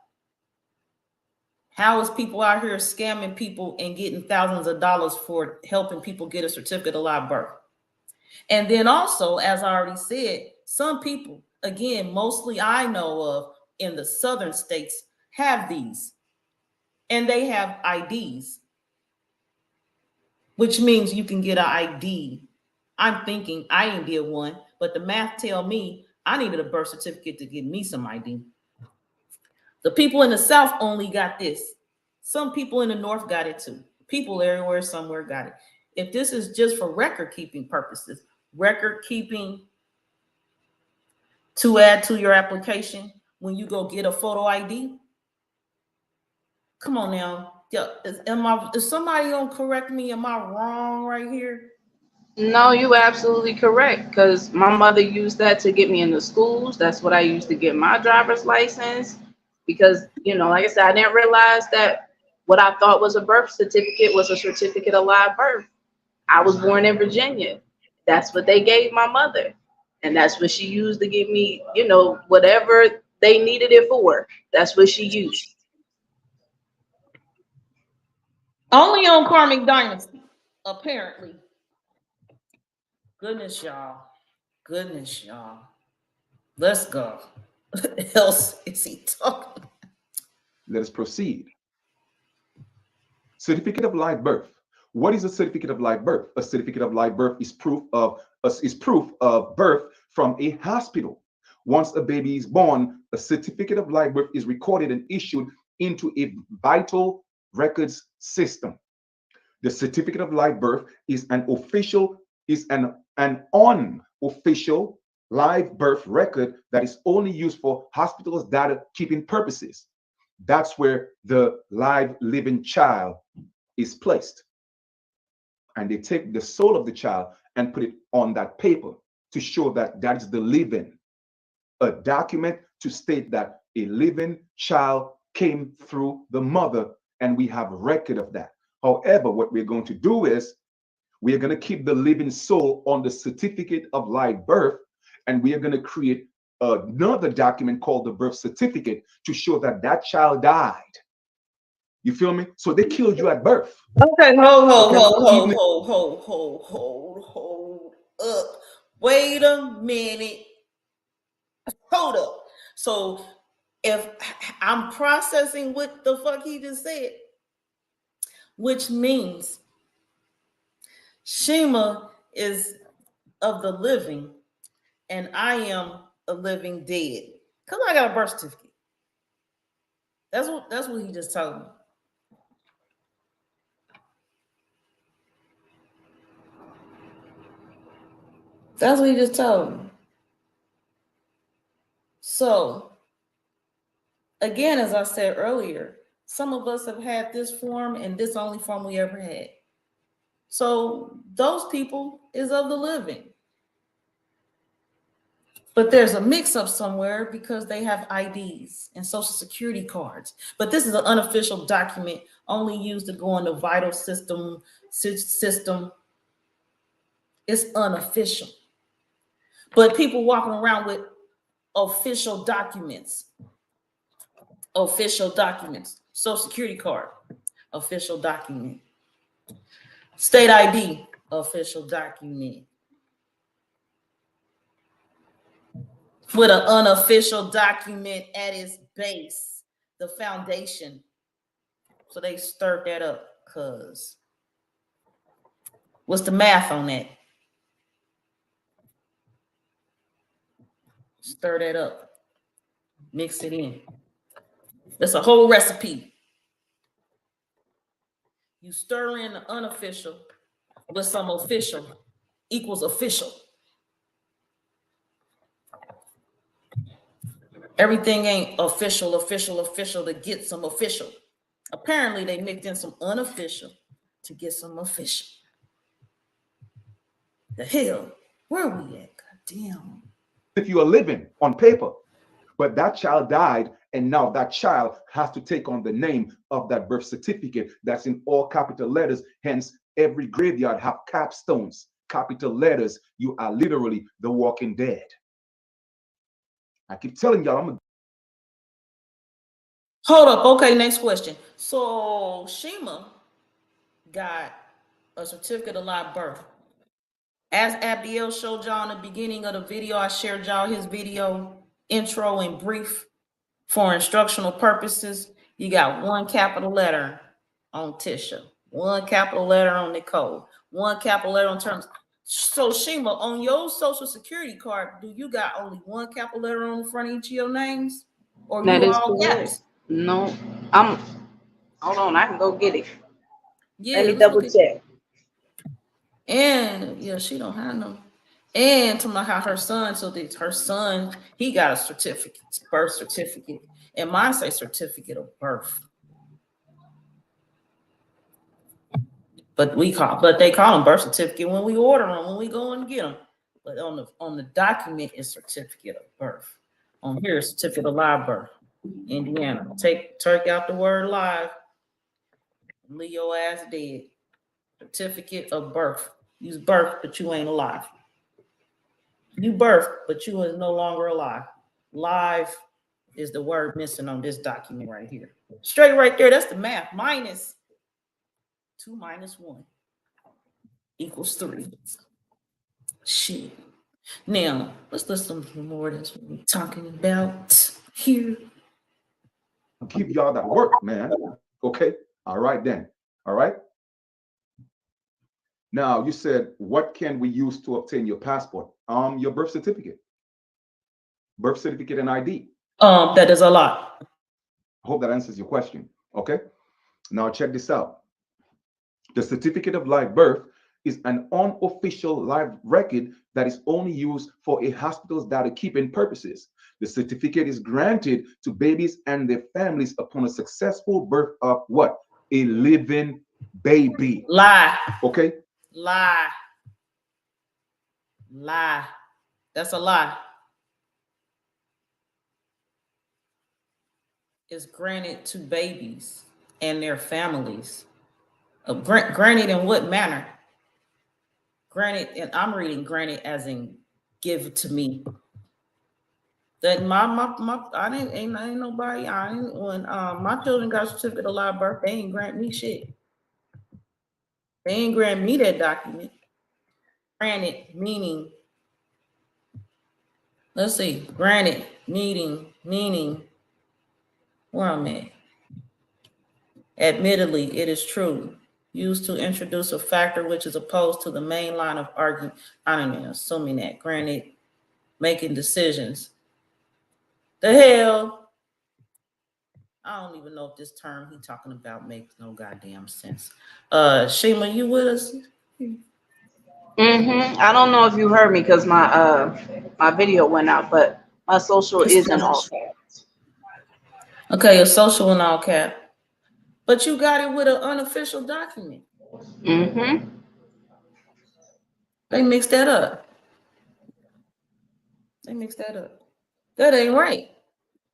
How is people out here scamming people and getting thousands of dollars for helping people get a certificate of live birth? And then also, as I already said, some people, again, mostly I know of in the southern states, have these. And they have IDs, which means you can get an ID. I'm thinking I ain't did one, but the math tell me I needed a birth certificate to give me some ID. The people in the South only got this. Some people in the North got it too. People everywhere, somewhere got it. If this is just for record keeping purposes, record keeping to add to your application when you go get a photo ID, come on now. Is somebody gonna correct me? Am I wrong right here? No, you absolutely correct. Because my mother used that to get me into schools. That's what I used to get my driver's license. Because, you know, like I said, I didn't realize that what I thought was a birth certificate was a certificate of live birth. I was born in Virginia. That's what they gave my mother. And that's what she used to give me, you know, whatever they needed it for. That's what she used. Only on Karmic Dynasty, apparently. Goodness, y'all. Goodness, y'all. Let's go. What else is he talking about? Let us proceed. Certificate of live birth. What is a certificate of live birth? A certificate of live birth is proof of birth from a hospital. Once a baby is born, a certificate of live birth is recorded and issued into a vital records system. The certificate of live birth is an unofficial live birth record that is only used for hospitals' data keeping purposes. That's where the live living child is placed. And they take the soul of the child and put it on that paper to show that that is the living, a document to state that a living child came through the mother, and we have a record of that. However, what we're going to do is we are going to keep the living soul on the certificate of live birth, and we are going to create another document called the birth certificate to show that that child died. You feel me? So they killed you at birth. Okay, hold up. Wait a minute. Hold up. So if I'm processing what the fuck he just said, which means Shima is of the living and I am a living dead. Because I got a birth certificate. That's what he just told me. That's what he just told me. So, again, as I said earlier, some of us have had this form and this only form we ever had. So those people is of the living. But there's a mix-up somewhere because they have IDs and social security cards. But this is an unofficial document only used to go in the vital system. It's unofficial. But people walking around with official documents. Official documents. Social security card. Official document. State ID. Official document. With an unofficial document at its base, the foundation. So they stirred that up, cuz. What's the math on that? Stir that up. Mix it in. That's a whole recipe. You stir in the unofficial with some official equals official. Everything ain't official to get some official. Apparently, they mixed in some unofficial to get some official. The hell? Where are we at? God damn. If you are living on paper, but that child died, and now that child has to take on the name of that birth certificate that's in all capital letters. Hence, every graveyard have capstones, capital letters. You are literally the walking dead. I keep telling y'all, I'm a Hold up. Okay, next question. So Shima got a certificate of live birth. As Abdiel showed y'all in the beginning of the video, I shared y'all his video intro and brief for instructional purposes. You got one capital letter on Tisha, one capital letter on Nicole, one capital letter on Terms. So Shima, on your social security card, do you got only one capital letter on the front of each of your names? Or That you is all correct. caps? No, hold on, I can go get it. Yeah, Let me let's double look at- check. And yeah, she don't have no. And to my how her son, so that her son, he got a certificate, birth certificate, and mine say certificate of birth. But they call them birth certificate when we order them, when we go and get them. But on the document is certificate of birth. On here, certificate of live birth. Indiana. Take out the word live. Leave your ass dead. Certificate of birth. Use birth, but you ain't alive. You birthed, but you is no longer alive. Live is the word missing on this document right here. Straight right there, that's the math. Minus 2 minus 1 equals 3. Shit. Now, let's listen to more. That's what we're talking about here. give y'all that work, man. Okay. All right then. All right. Now you said, what can we use to obtain your passport? Your birth certificate. Birth certificate and ID. That is a lot. I hope that answers your question. Okay. Now check this out. The certificate of live birth is an unofficial live record that is only used for a hospital's data keeping purposes. The certificate is granted to babies and their families upon a successful birth of what? A living baby. Lie. Okay? Lie. Lie. That's a lie. It's granted to babies and their families. Granted in what manner? Granted, and I'm reading granted as in give to me. That my I didn't ain't nobody. I ain't when my children got a certificate of live birth, they ain't grant me shit. They ain't grant me that document. Granted meaning. Let's see. Granted meaning. Where I'm at. Admittedly, it is true. Used to introduce a factor which is opposed to the main line of argument. I don't mean assuming that. Granted, making decisions. The hell? I don't even know if this term he talking about makes no goddamn sense. Shima, you with us? I don't know if you heard me because my video went out, but my social is in all caps. Okay, your social in all cap. But you got it with an unofficial document. They mixed that up. That ain't right.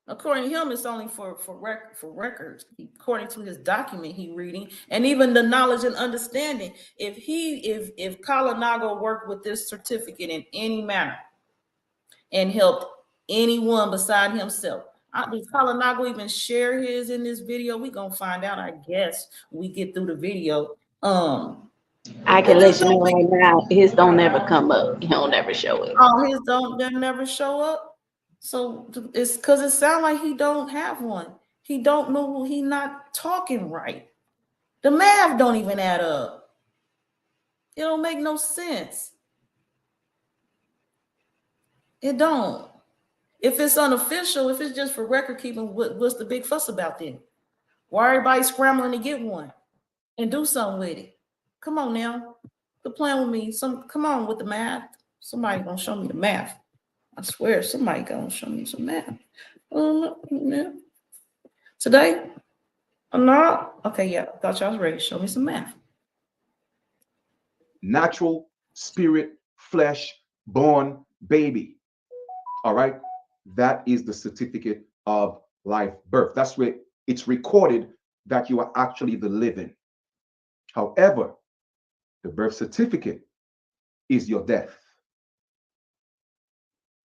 According to him, it's only for records. According to his document he reading, and even the knowledge and understanding. If Kalinago worked with this certificate in any manner and helped anyone beside himself, does Kalinago even share his in this video? We gonna find out, I guess, when we get through the video. I can let you know right now, his don't never come up. He don't never show it. Oh, his don't never show up. So it's because it sounds like he don't have one. He don't know. He not talking right. The math don't even add up. It don't make no sense. It don't. If it's unofficial, if it's just for record keeping, what's the big fuss about then? Why everybody scrambling to get one and do something with it? Come on now. Quit playing with me. Come on with the math. Somebody gonna show me the math. I swear, somebody gonna show me some math. Today? I'm not? Okay, yeah. I thought y'all was ready to show me some math. Natural, spirit, flesh, born baby. All right? That is the certificate of live birth. That's where it's recorded that you are actually the living. However, the birth certificate is your death.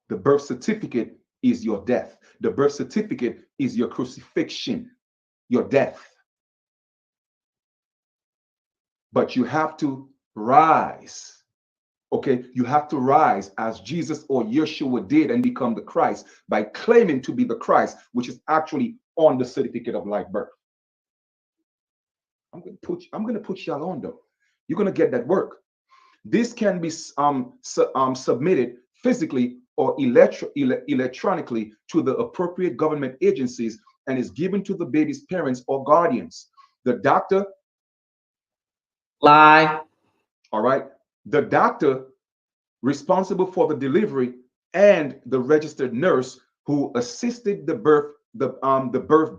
The birth certificate is your death. The birth certificate is your crucifixion, your death. But you have to rise. Okay, you have to rise as Jesus or Yeshua did and become the Christ by claiming to be the Christ, which is actually on the certificate of live birth. I'm gonna put y'all on though. You're gonna get that work. This can be submitted physically or electronically to the appropriate government agencies and is given to the baby's parents or guardians. The doctor. Lie. All right. The doctor responsible for the delivery and the registered nurse who assisted the birth,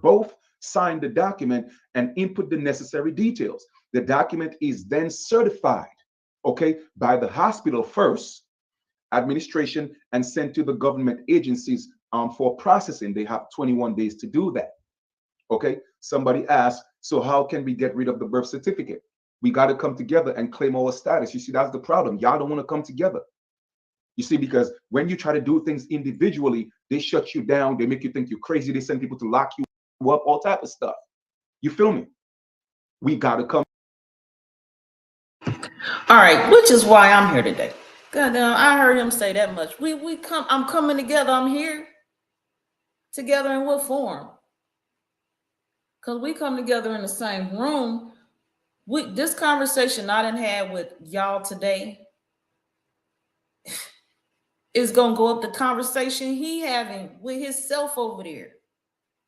both signed the document and input the necessary details. The document is then certified, okay, by the hospital first, administration, and sent to the government agencies for processing. They have 21 days to do that. Okay. Somebody asked, so how can we get rid of the birth certificate? We got to come together and claim our status. You see, that's the problem. Y'all don't want to come together. You see, because when you try to do things individually, they shut you down. They make you think you're crazy. They send people to lock you up, all type of stuff. You feel me? We got to come. All right, which is why I'm here today. Goddamn, I heard him say that much. We come. I'm coming together. I'm here. Together in what form? Because we come together in the same room. This conversation I done had with y'all today is gonna go up the conversation he having with himself over there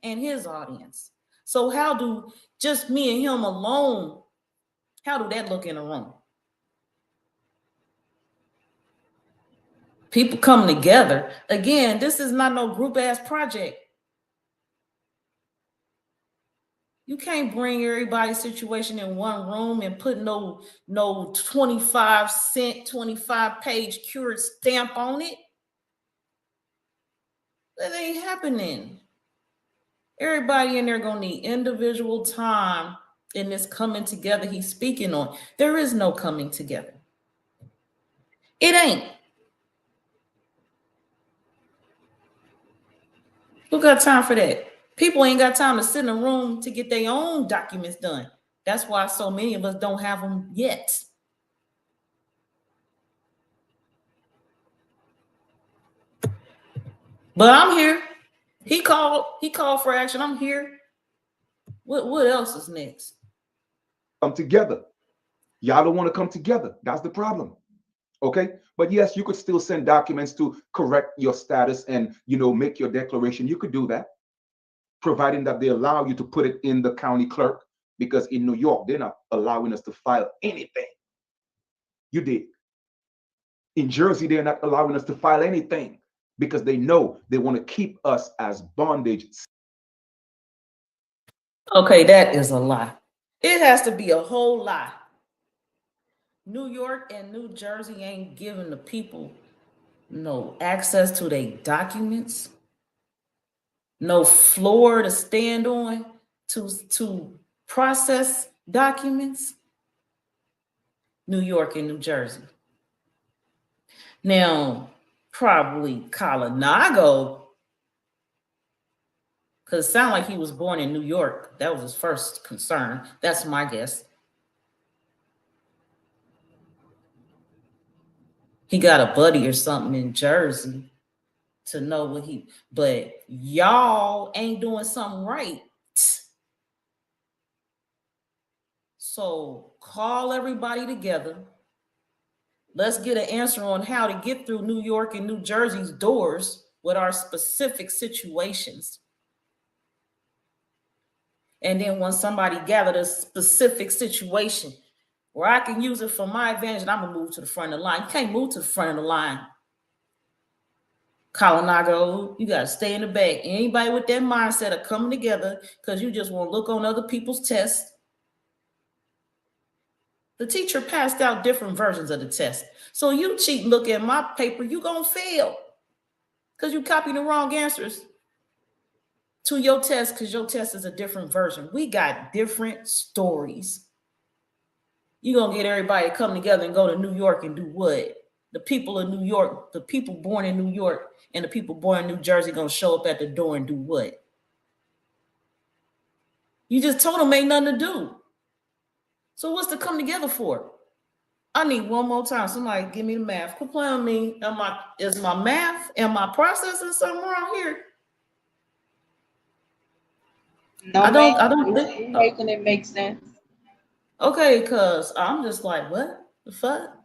and his audience. So how do just me and him alone How do that look in a room? People come together. Again, this is not no group ass project. You can't bring everybody's situation in one room and put no 25-cent, 25-page cured stamp on it. That ain't happening. Everybody in there gonna need individual time in this coming together he's speaking on. There is no coming together. It ain't. Who got time for that? People ain't got time to sit in a room to get their own documents done. That's why so many of us don't have them yet. But I'm here. He called for action. I'm here. What else is next? Come together. Y'all don't want to come together. That's the problem. Okay. But yes, you could still send documents to correct your status and, you know, make your declaration. You could do that, providing that they allow you to put it in the county clerk, because in New York, they're not allowing us to file anything. You did. In Jersey, they're not allowing us to file anything because they know they want to keep us as bondage. Okay, that is a lie. It has to be a whole lie. New York and New Jersey ain't giving the people no access to their documents, no floor to stand on to process documents. New York and New Jersey. Now, probably Kalinago, because it sounded like he was born in New York. That was his first concern. That's my guess. He got a buddy or something in Jersey to know what he, but y'all ain't doing something right. So call everybody together. Let's get an answer on how to get through New York and New Jersey's doors with our specific situations. And then when somebody gathered a specific situation where I can use it for my advantage, and I'm gonna move to the front of the line. You can't move to the front of the line. Kalinago, you gotta stay in the back. Anybody with that mindset of coming together because you just want to look on other people's tests. The teacher passed out different versions of the test. So you cheat and look at my paper, you gonna fail because you copied the wrong answers to your test because your test is a different version. We got different stories. You're going to get everybody to come together and go to New York and do what? The people of New York, the people born in New York and the people born in New Jersey going to show up at the door and do what? You just told them ain't nothing to do. So what's to come together for? I need one more time. Somebody give me the math. Quit playing with me. Is my math and my processing something wrong here? No, I don't you're making it make sense. Okay, because I'm just like, what the fuck?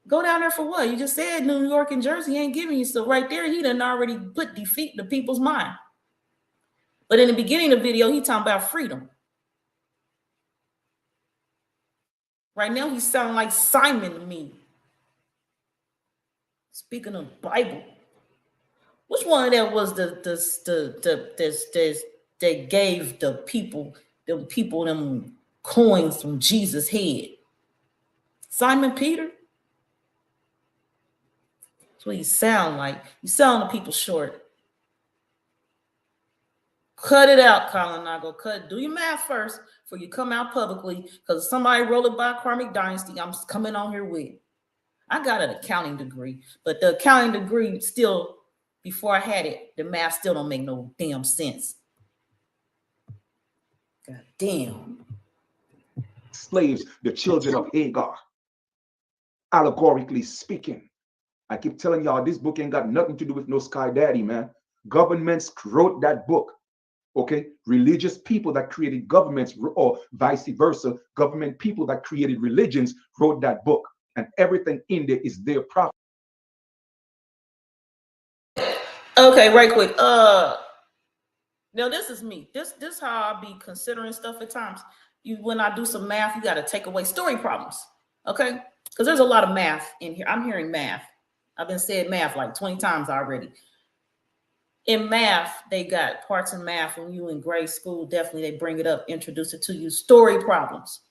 Go down there for what? You just said New York and Jersey ain't giving you. So right there, he done already put defeat in the people's mind. But in the beginning of the video, he talking about freedom. Right now, he's sounding like Simon to me. Speaking of Bible, which one of that was that gave the people them coins from Jesus' head? Simon Peter? That's what you sound like. You selling the people short. Cut it out, Kalinago. Do your math first before you come out publicly. Because somebody roll it by Karmic Dynasty, I'm coming on here with. I got an accounting degree, but the accounting degree still, before I had it, the math still don't make no damn sense. God damn. Slaves, the children of Hagar, allegorically speaking. I keep telling y'all, this book ain't got nothing to do with no Sky Daddy, man. Governments wrote that book. Okay, religious people that created governments, or vice versa, government people that created religions wrote that book, and everything in there is their prophet. Okay, right quick. Now this is me. This how I be considering stuff at times. when I do some math, you got to take away story problems, okay? Because there's a lot of math in here. I'm hearing math. I've been saying math like 20 times already. In math, they got parts of math when you in grade school. Definitely, they bring it up, introduce it to you. Story problems.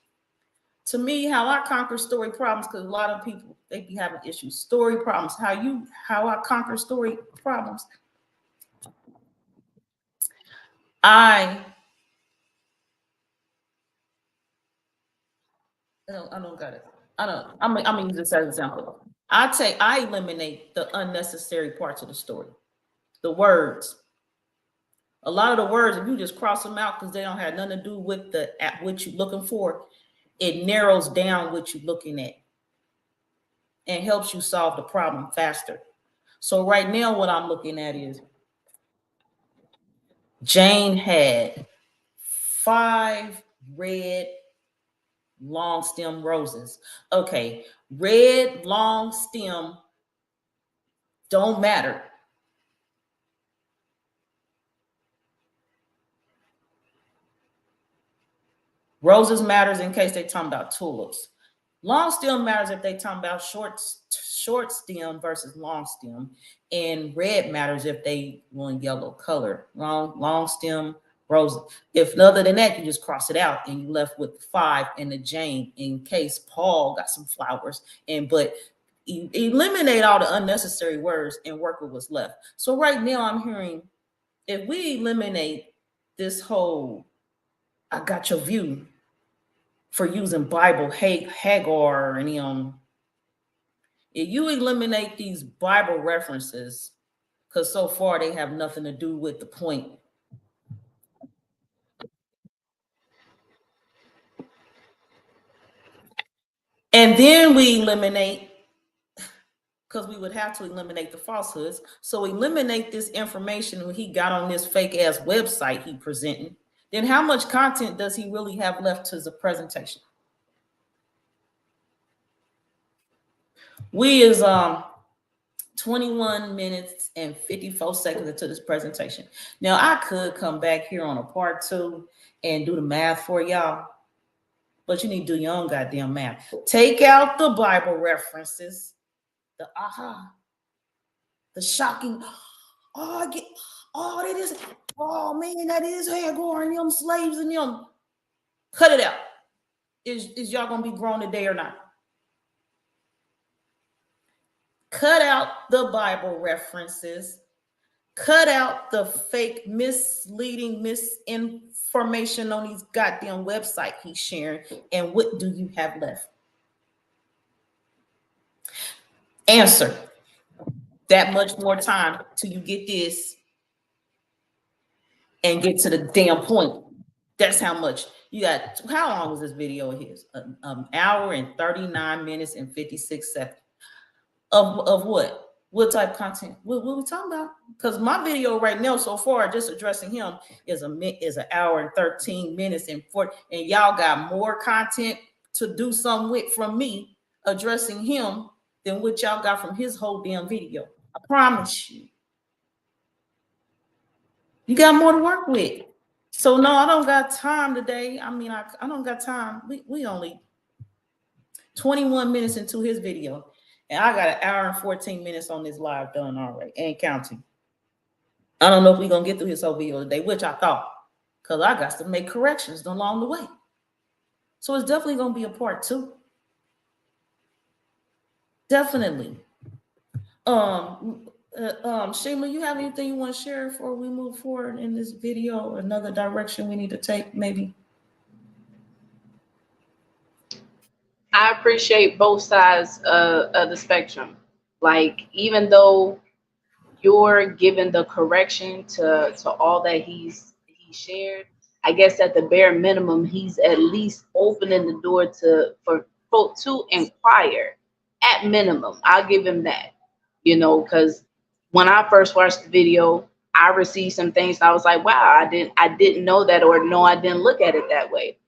To me, how I conquer story problems, because a lot of people, they be having issues. Story problems. How I conquer story problems. I don't got it. I'm gonna use this as an example. I eliminate the unnecessary parts of the story. The words. A lot of the words, if you just cross them out because they don't have nothing to do with what you're looking for, it narrows down what you're looking at and helps you solve the problem faster. So right now, what I'm looking at is Jane had 5 red long stem roses. Okay, red long stem don't matter. Roses matters in case they talking about tulips. Long stem matters if they talking about short stem versus long stem, and red matters if they want yellow color. Long stem roses. If other than that, you just cross it out and you left with 5 and the Jane in case Paul got some flowers. But eliminate all the unnecessary words and work with what's left. So right now I'm hearing, if we eliminate this whole I got your view for using Bible, HAGAR, and if you eliminate these Bible references, because so far they have nothing to do with the point. And then we eliminate, because we would have to eliminate the falsehoods. So eliminate this information he got on this fake ass website he presenting. Then how much content does he really have left to the presentation? We is 21 minutes and 54 seconds into this presentation. Now I could come back here on a part 2 and do the math for y'all, but you need to do your own goddamn math. Take out the Bible references, the the shocking, that is, oh man, that is Hagar and them slaves and them. Cut it out. Is y'all gonna be grown today or not? Cut out the Bible references. Cut out the fake, misleading misinformation on these goddamn websites he's sharing. And what do you have left? Answer. That much more time till you get this and get to the damn point. That's how much you got. How long was this video of his? An hour and 39 minutes and 56 seconds. Of what? What type of content? What we talking about? Because my video right now so far, just addressing him, is an hour and 13 minutes and 40. And y'all got more content to do something with from me addressing him than what y'all got from his whole damn video. I promise you. You got more to work with. So no, I don't got time today. I mean, I don't got time. We only 21 minutes into his video. And I got an hour and 14 minutes on this live done already, and counting. I don't know if we're going to get through his whole video today, which I thought, because I got to make corrections along the way. So it's definitely going to be a part 2. Definitely. Shima, you have anything you want to share before we move forward in this video? Another direction we need to take, maybe? I appreciate both sides of the spectrum. Like, even though you're given the correction to all that he shared, I guess at the bare minimum, he's at least opening the door for folk to inquire. At minimum, I'll give him that. Because when I first watched the video, I received some things. I was like, wow, I didn't know that, or no, I didn't look at it that way.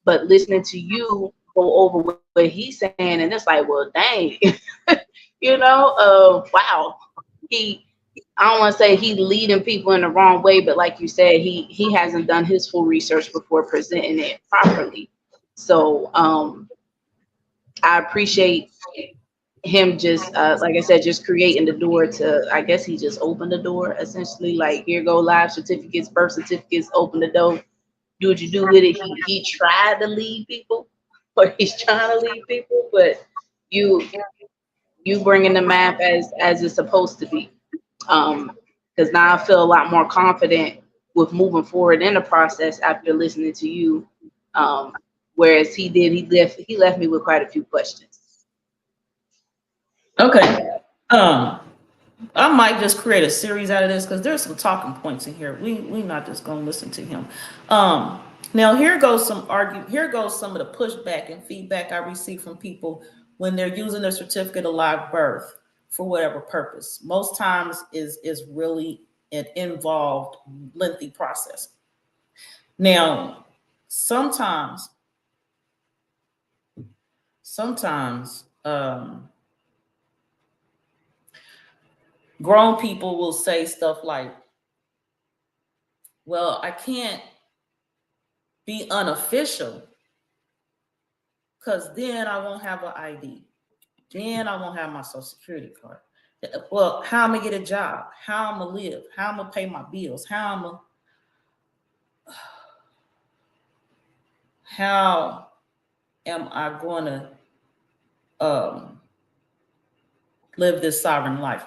But listening to you go over what he's saying, and it's like, well, dang, wow. I don't want to say he leading people in the wrong way, but like you said, he hasn't done his full research before presenting it properly. So I appreciate him just like I said, just creating the door to, I guess he just opened the door essentially, like, here go live certificates, birth certificates, open the door, do what you do with it. He tried to lead people, or he's trying to lead people, but you bringing the map as it's supposed to be. Because now I feel a lot more confident with moving forward in the process after listening to you. Whereas he left me with quite a few questions. Okay. I might just create a series out of this because there's some talking points in here. We not just gonna listen to him. Now here goes some of the pushback and feedback I receive from people when they're using their certificate of live birth for whatever purpose. Most times is really an involved, lengthy process. Now, sometimes grown people will say stuff like, well, I can't be unofficial because then I won't have an ID. Then I won't have my social security card. Well, how am I gonna get a job? How am I live? How am I pay my bills? How am I going to live this sovereign life?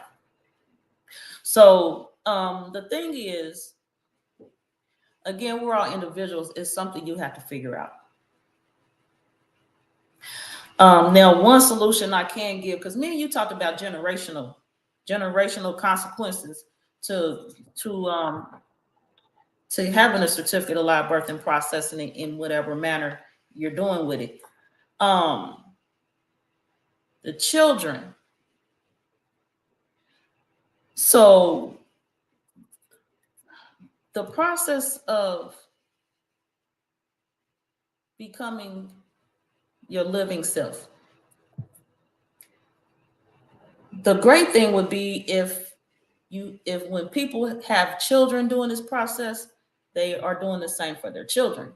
So the thing is, again, we're all individuals. It's something you have to figure out. Now, one solution I can give, because me and you talked about generational consequences to having a certificate of live birth and processing it in whatever manner you're doing with it. The children. So the process of becoming your living self. The great thing would be if when people have children doing this process, they are doing the same for their children.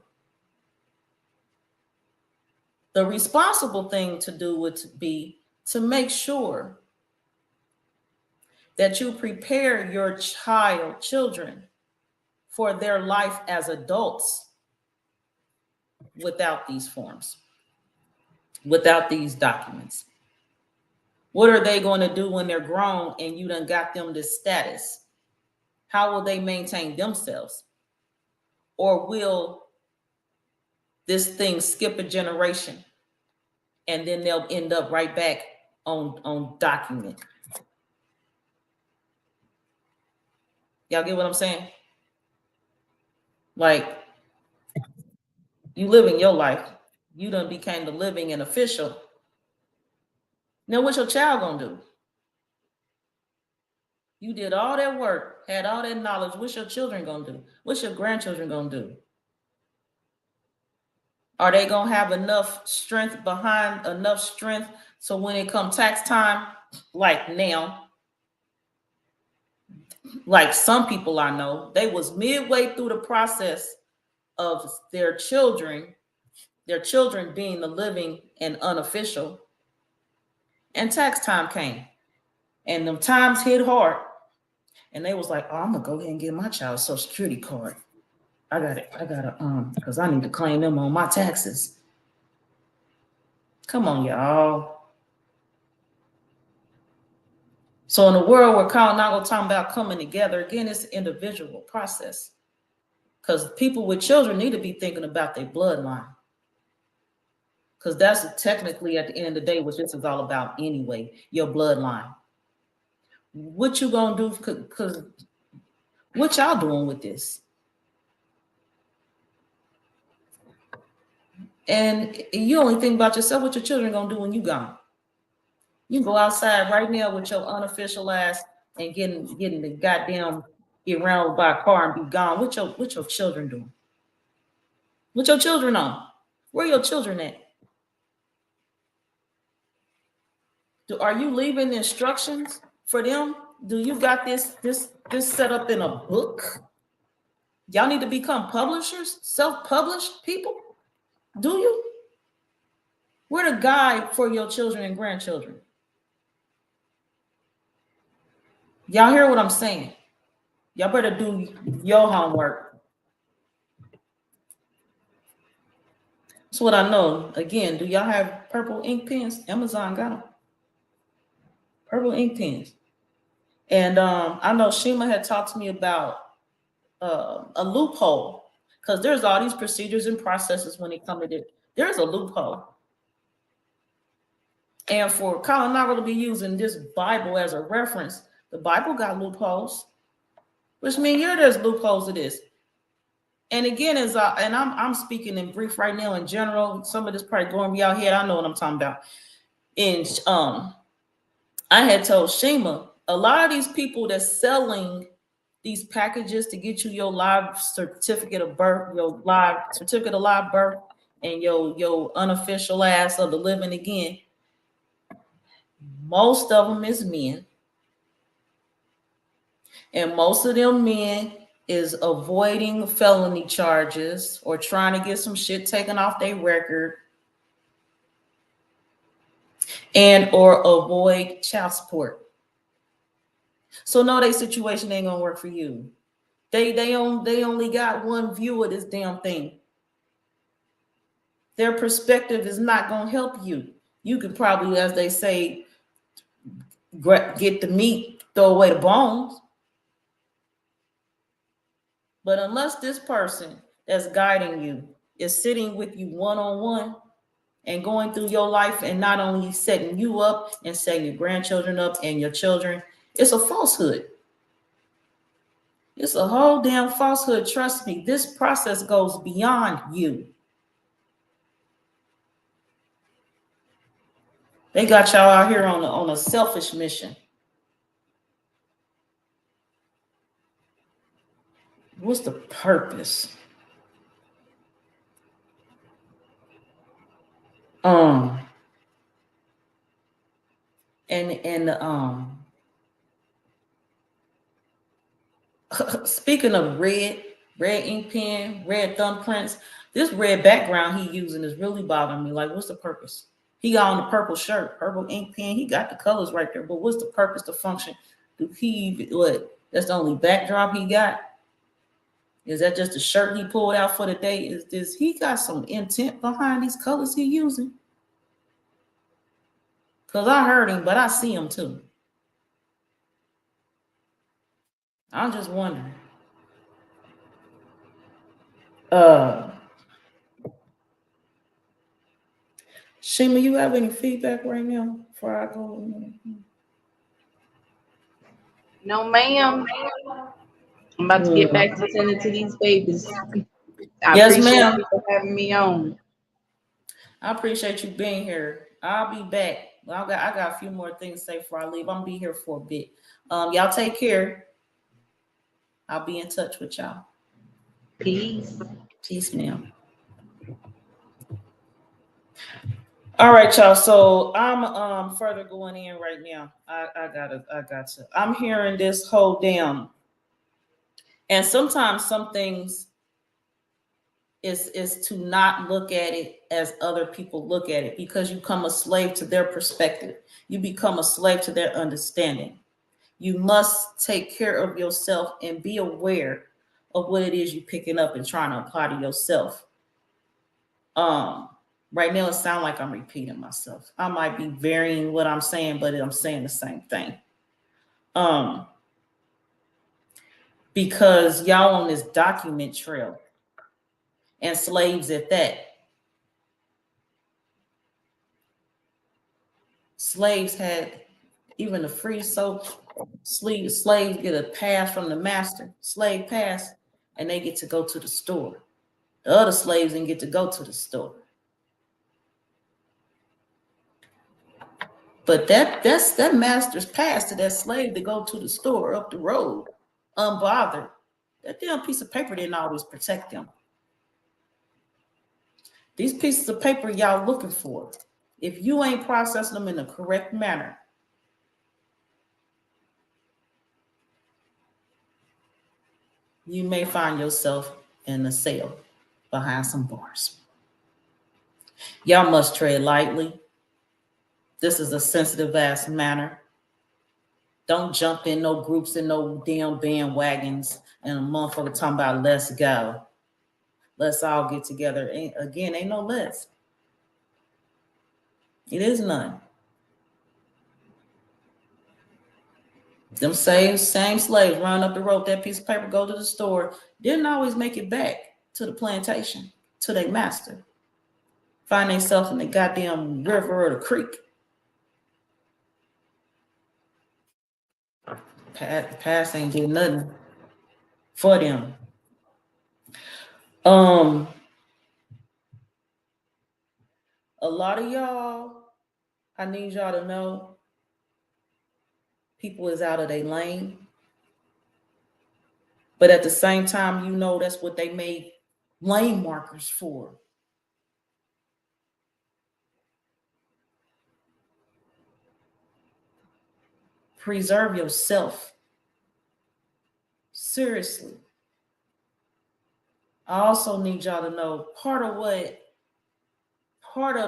The responsible thing to do would be to make sure that you prepare your children for their life as adults without these forms, without these documents. What are they going to do when they're grown and you done got them this status? How will they maintain themselves? Or will this thing skip a generation and then they'll end up right back on document? Y'all get what I'm saying? Like, you living your life. You done became the living and official. Now what's your child gonna do? You did all that work, had all that knowledge. What's your children gonna do? What's your grandchildren gonna do? Are they gonna have enough strength so when it comes tax time, like now, like some people I know, they was midway through the process of their children being the living and unofficial, and tax time came, and them times hit hard, and they was like, oh, I'm gonna go ahead and get my child's social security card. I gotta because I need to claim them on my taxes. Come on, y'all. So in a world where Kalinago talking about coming together, again, it's an individual process. Because people with children need to be thinking about their bloodline. Because that's technically, at the end of the day, what this is all about anyway, your bloodline. What you gonna do? Because what y'all doing with this? And you only think about yourself, what your children gonna do when you gone. You can go outside right now with your unofficial ass and getting the goddamn get around by a car and be gone. What your children doing? What your children on? Where your children at? Are you leaving instructions for them? Do you got this set up in a book? Y'all need to become publishers, self-published people? Do you? We're the guide for your children and grandchildren. Y'all hear what I'm saying? Y'all better do your homework. That's what I know. Again, do y'all have purple ink pens? Amazon got them. Purple ink pens. And I know Shima had talked to me about a loophole, because there's all these procedures and processes when it comes to this. There's a loophole. And for Kalinago to be using this Bible as a reference, the Bible got loopholes, which means there's loopholes to this. And again, I'm speaking in brief right now in general. Some of this probably going to be out here. I know what I'm talking about. And I had told Shima, a lot of these people that's selling these packages to get you your live certificate of birth, your live certificate of live birth, and your unofficial ass of the living again. Most of them is men. And most of them men is avoiding felony charges or trying to get some shit taken off their record and or avoid child support. So no, their situation ain't gonna work for you. They only got one view of this damn thing. Their perspective is not gonna help you. You could probably, as they say, get the meat, throw away the bones. But unless this person that's guiding you is sitting with you one-on-one and going through your life and not only setting you up and setting your grandchildren up and your children, it's a falsehood. It's a whole damn falsehood. Trust me, this process goes beyond you. They got y'all out here on a selfish mission. What's the purpose? Speaking of red ink pen, red thumbprints, this red background he using is really bothering me. Like, what's the purpose? He got on the purple shirt, purple ink pen. He got the colors right there, but what's the purpose, the function? Do he what? That's the only backdrop he got? Is that just the shirt he pulled out for the day? Is this he got some intent behind these colors he using? Because I heard him, but I see him too. I'm just wondering. Shima, you have any feedback right now before I go? No, ma'am. I'm about to get back to tending to these babies. I Yes, appreciate ma'am. you for having me on. I appreciate you being here. I'll be back. I got a few more things to say before I leave. I'm gonna be here for a bit. Y'all take care. I'll be in touch with y'all. Peace. Peace, ma'am. All right, y'all. So I'm further going in right now. I got to. I'm hearing this whole damn. And sometimes some things is to not look at it as other people look at it, because you become a slave to their perspective. You become a slave to their understanding. You must take care of yourself and be aware of what it is you're picking up and trying to apply to yourself. Right now, it sounds like I'm repeating myself. I might be varying what I'm saying, but I'm saying the same thing. Because y'all on this document trail, and slaves at that. Slaves had even the free soap. Slaves get a pass from the master, slave pass, and they get to go to the store. The other slaves didn't get to go to the store. But that's that master's pass to that slave to go to the store up the road, unbothered. That damn piece of paper didn't always protect them. These pieces of paper y'all looking for, if you ain't processing them in the correct manner, you may find yourself in a cell behind some bars. Y'all must tread lightly. This is a sensitive ass matter. Don't jump in no groups and no damn bandwagons and a motherfucker talking about let's go. Let's all get together. Ain't no let's. It is none. Them same slaves run up the road, that piece of paper, go to the store, didn't always make it back to the plantation, to their master. Find themselves in the goddamn river or the creek. Past ain't did nothing for them. A lot of y'all, I need y'all to know, people is out of their lane. But at the same time, you know that's what they made lane markers for. Preserve yourself. Seriously. I also need y'all to know part of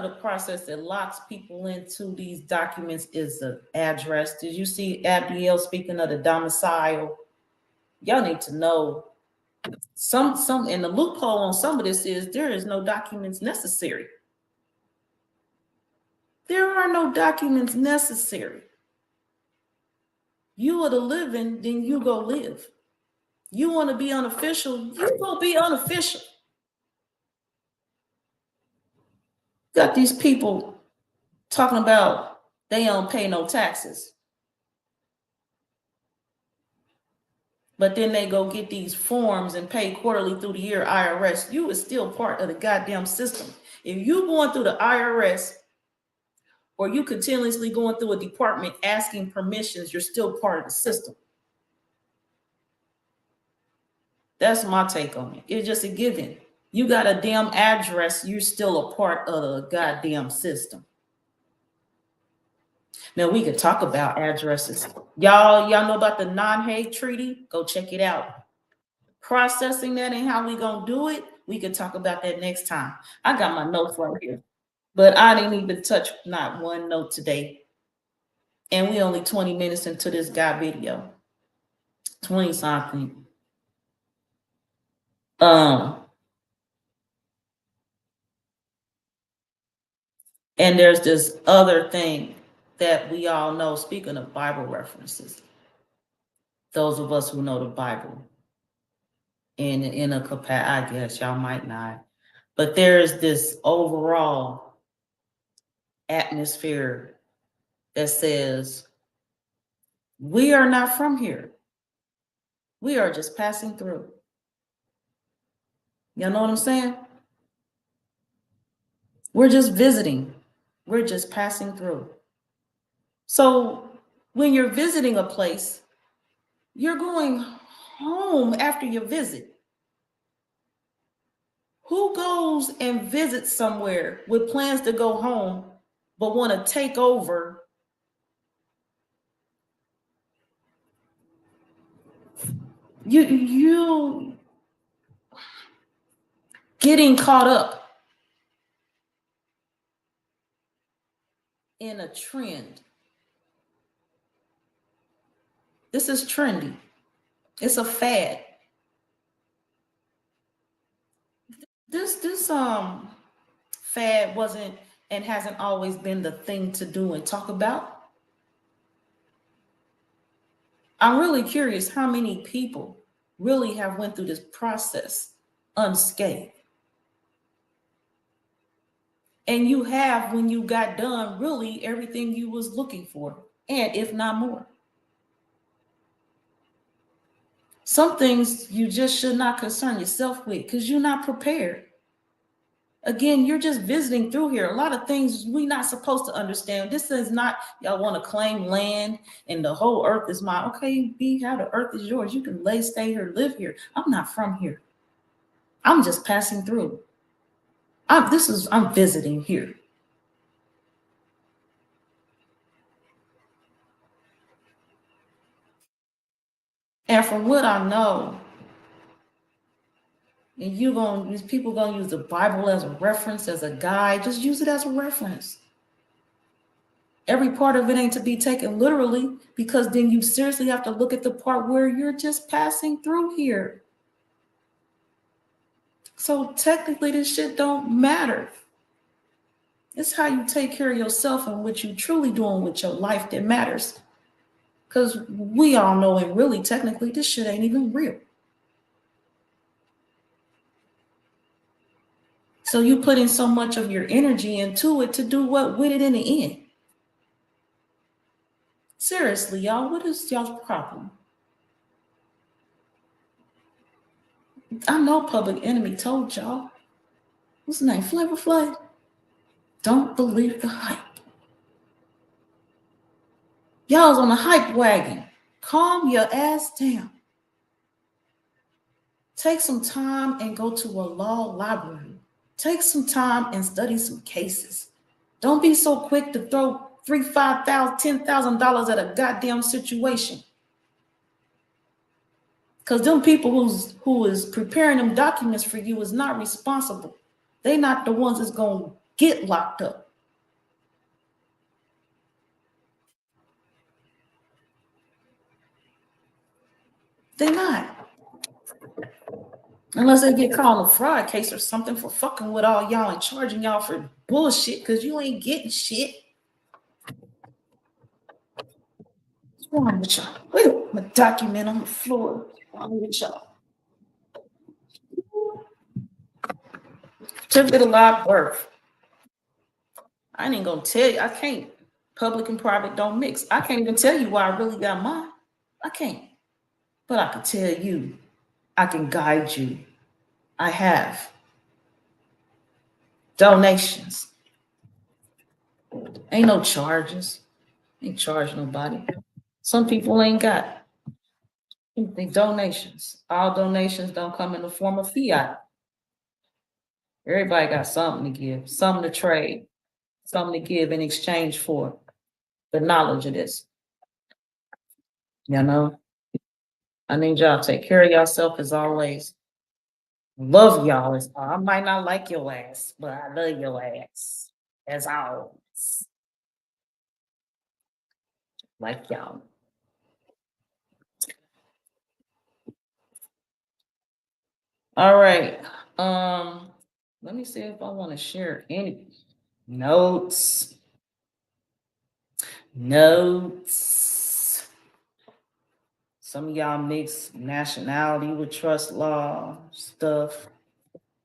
the process that locks people into these documents is the address. Did you see Abdiel speaking of the domicile? Y'all need to know some and the loophole on some of this is there is no documents necessary. There are no documents necessary. You are the living, then you go live. You want to be unofficial, you go be unofficial. Got these people talking about they don't pay no taxes. But then they go get these forms and pay quarterly through the year IRS. You is still part of the goddamn system. If you going through the IRS or you continuously going through a department asking permissions, you're still part of the system. That's my take on it. It's just a given. You got a damn address, you're still a part of the goddamn system. Now we could talk about addresses. Y'all know about the non-Hague Treaty? Go check it out. Processing that and how we gonna do it, we could talk about that next time. I got my notes right here, but I didn't even touch not one note today. And we only 20 minutes into this guy video. 20 something. And there's this other thing that we all know, speaking of Bible references, those of us who know the Bible, in a capacity, I guess y'all might not, but there's this overall atmosphere that says, we are not from here. We are just passing through. Y'all know what I'm saying? We're just visiting. We're just passing through. So when you're visiting a place, you're going home after your visit. Who goes and visits somewhere with plans to go home, but want to take over you getting caught up in a trend? This is trendy. It's a fad. This fad wasn't and hasn't always been the thing to do and talk about. I'm really curious how many people really have went through this process unscathed. And you have, when you got done, really everything you was looking for, and if not more. Some things you just should not concern yourself with because you're not prepared. Again, you're just visiting through here. A lot of things we're not supposed to understand. This is not, y'all want to claim land and the whole earth is mine. Okay, be how the earth is yours. You can stay here, live here. I'm not from here. I'm just passing through. I'm visiting here. And from what I know, And these people gonna use the Bible as a reference, as a guide. Just use it as a reference. Every part of it ain't to be taken literally, because then you seriously have to look at the part where you're just passing through here. So technically this shit don't matter. It's how you take care of yourself and what you truly doing with your life that matters. Because we all know, and really technically this shit ain't even real. So you put in so much of your energy into it to do what with it in the end? Seriously, y'all, what is y'all's problem? I know Public Enemy told y'all. What's his name? Flavor Flav? Don't believe the hype. Y'all's on the hype wagon. Calm your ass down. Take some time and go to a law library. Take some time and study some cases. Don't be so quick to throw $3,000, $5,000, $10,000 at a goddamn situation. Because them people who is preparing them documents for you is not responsible. They're not the ones that's going to get locked up. They're not. Unless they get caught in a fraud case or something for fucking with all y'all and charging y'all for bullshit because you ain't getting shit. What's wrong with y'all? Wait, my document on the floor. What's wrong with y'all? Certificate of live birth. I ain't gonna tell you. I can't. Public and private don't mix. I can't even tell you why I really got mine. I can't. But I can tell you. I can guide you. I have. Donations. Ain't no charges. Ain't charge nobody. Some people ain't got. They donations. All donations don't come in the form of fiat. Everybody got something to give, something to trade, something to give in exchange for the knowledge of this. You know? I need y'all to take care of yourself as always. Love y'all. I might not like your ass, but I love your ass as always. Like y'all. All right. Let me see if I want to share any notes. Some of y'all mix nationality with trust law stuff.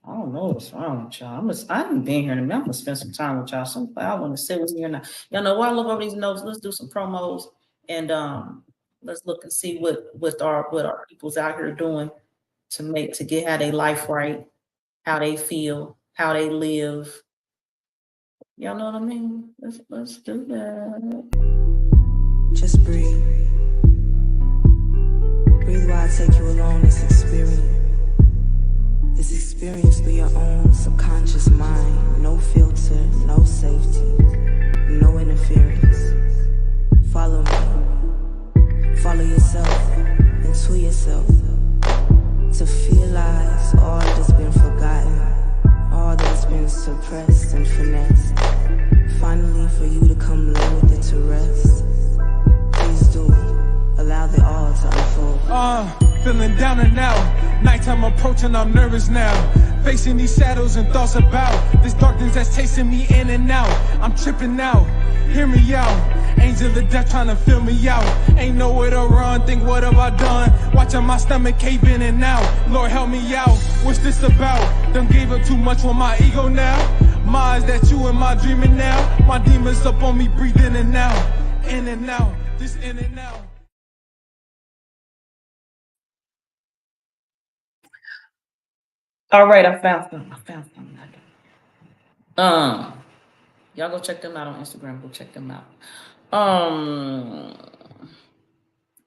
I don't know what's wrong with y'all. I haven't been here in a minute. I'm gonna spend some time with y'all. I want to sit with you now. Y'all know, while I look over these notes, let's do some promos and let's look and see what our people's out here doing to get how they life right, how they feel, how they live. Y'all know what I mean? Let's do that. Just breathe. Breathe while I take you along this experience. This experience through your own subconscious mind. No filter, no safety, no interference. Follow me. Follow yourself into yourself. To realize all that has been forgotten, all that has been suppressed and finessed. Finally, for you to come lay with it to rest. Please do allow the all to unfold. Feeling down and out. Nighttime approaching, I'm nervous now. Facing these shadows and thoughts about this darkness that's chasing me in and out. I'm tripping out. Hear me out. Angel of death trying to fill me out. Ain't nowhere to run, think what have I done? Watching my stomach cave in and out. Lord help me out, what's this about? Done gave up too much with my ego now. My eyes that you in my dreaming now. My demons up on me, breathe in and out. In and out, just in and out. All right, I found them. Y'all go check them out on Instagram. Go check them out.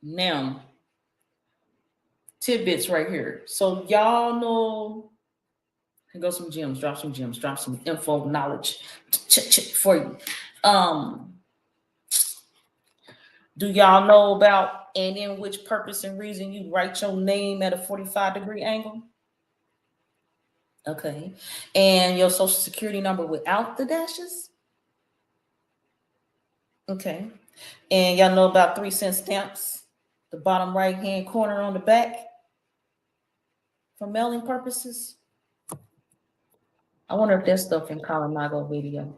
Now, tidbits right here. So y'all know, here go some gems. Drop some gems. Drop some info, knowledge for you. Do y'all know about and in which purpose and reason you write your name at a 45-degree angle? Okay. And your social security number without the dashes? Okay. And y'all know about 3-cent stamps, the bottom right hand corner on the back for mailing purposes? I wonder if there's stuff in Kalinago video.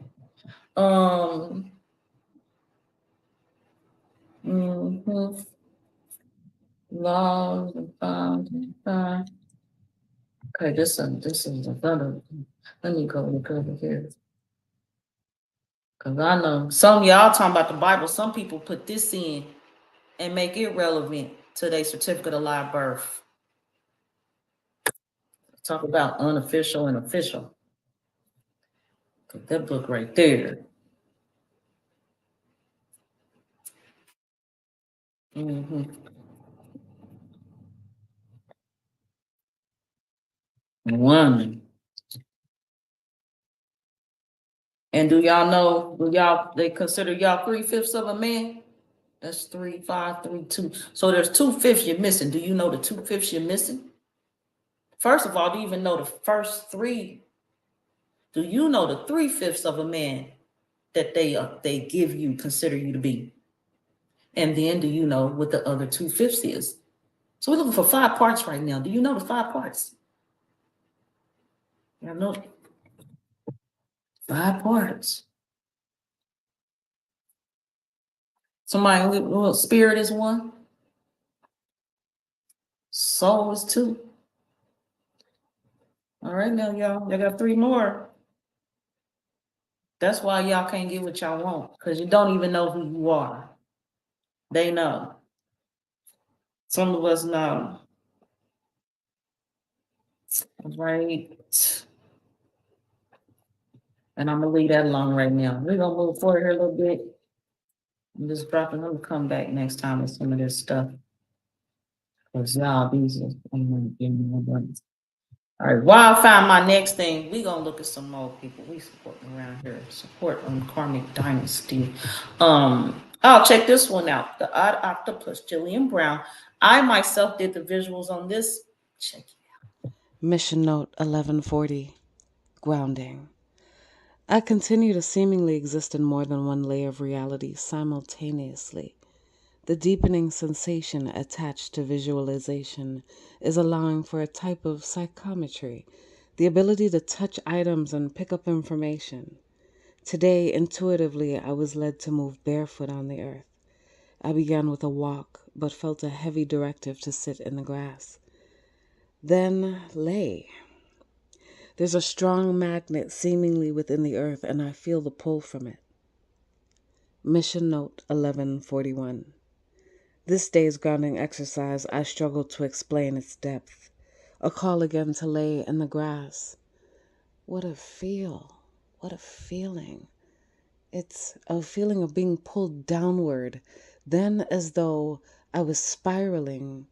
Laws and bonds. Okay, this is another. Let me go look over here. Cause I know some of y'all talking about the Bible. Some people put this in and make it relevant to their certificate of live birth. Talk about unofficial and official. That book right there. One. And do y'all know, they consider y'all 3/5 of a man? That's 3, 5, 3, 2. So there's 2/5 you're missing. Do you know the 2/5 you're missing? First of all, do you even know the first 3? Do you know the 3/5 of a man that they give you, consider you to be? And then do you know what the other 2/5 is? So we're looking for 5 parts right now. Do you know the 5 parts? I know 5 parts. Somebody, well, spirit is 1. Soul is 2. All right, now y'all got 3 more. That's why y'all can't get what y'all want, because you don't even know who you are. They know. Some of us know. Right. And I'm gonna leave that alone right now. We're gonna move forward here a little bit. I'm just dropping them to come back next time with some of this stuff. Because y'all, these are, I'm gonna give me more buttons. All right, while I find my next thing, we gonna look at some more people we supporting around here. Support on Karmic Dynasty. I'll check this one out. The Odd Octopus, Jillian Brown. I myself did the visuals on this. Check it out. Mission Note 1140. Grounding. I continue to seemingly exist in more than one layer of reality simultaneously. The deepening sensation attached to visualization is allowing for a type of psychometry, the ability to touch items and pick up information. Today, intuitively, I was led to move barefoot on the earth. I began with a walk, but felt a heavy directive to sit in the grass. Then lay. There's a strong magnet seemingly within the earth, and I feel the pull from it. Mission Note 1141. This day's grounding exercise, I struggle to explain its depth. A call again to lay in the grass. What a feel. What a feeling. It's a feeling of being pulled downward, then as though I was spiraling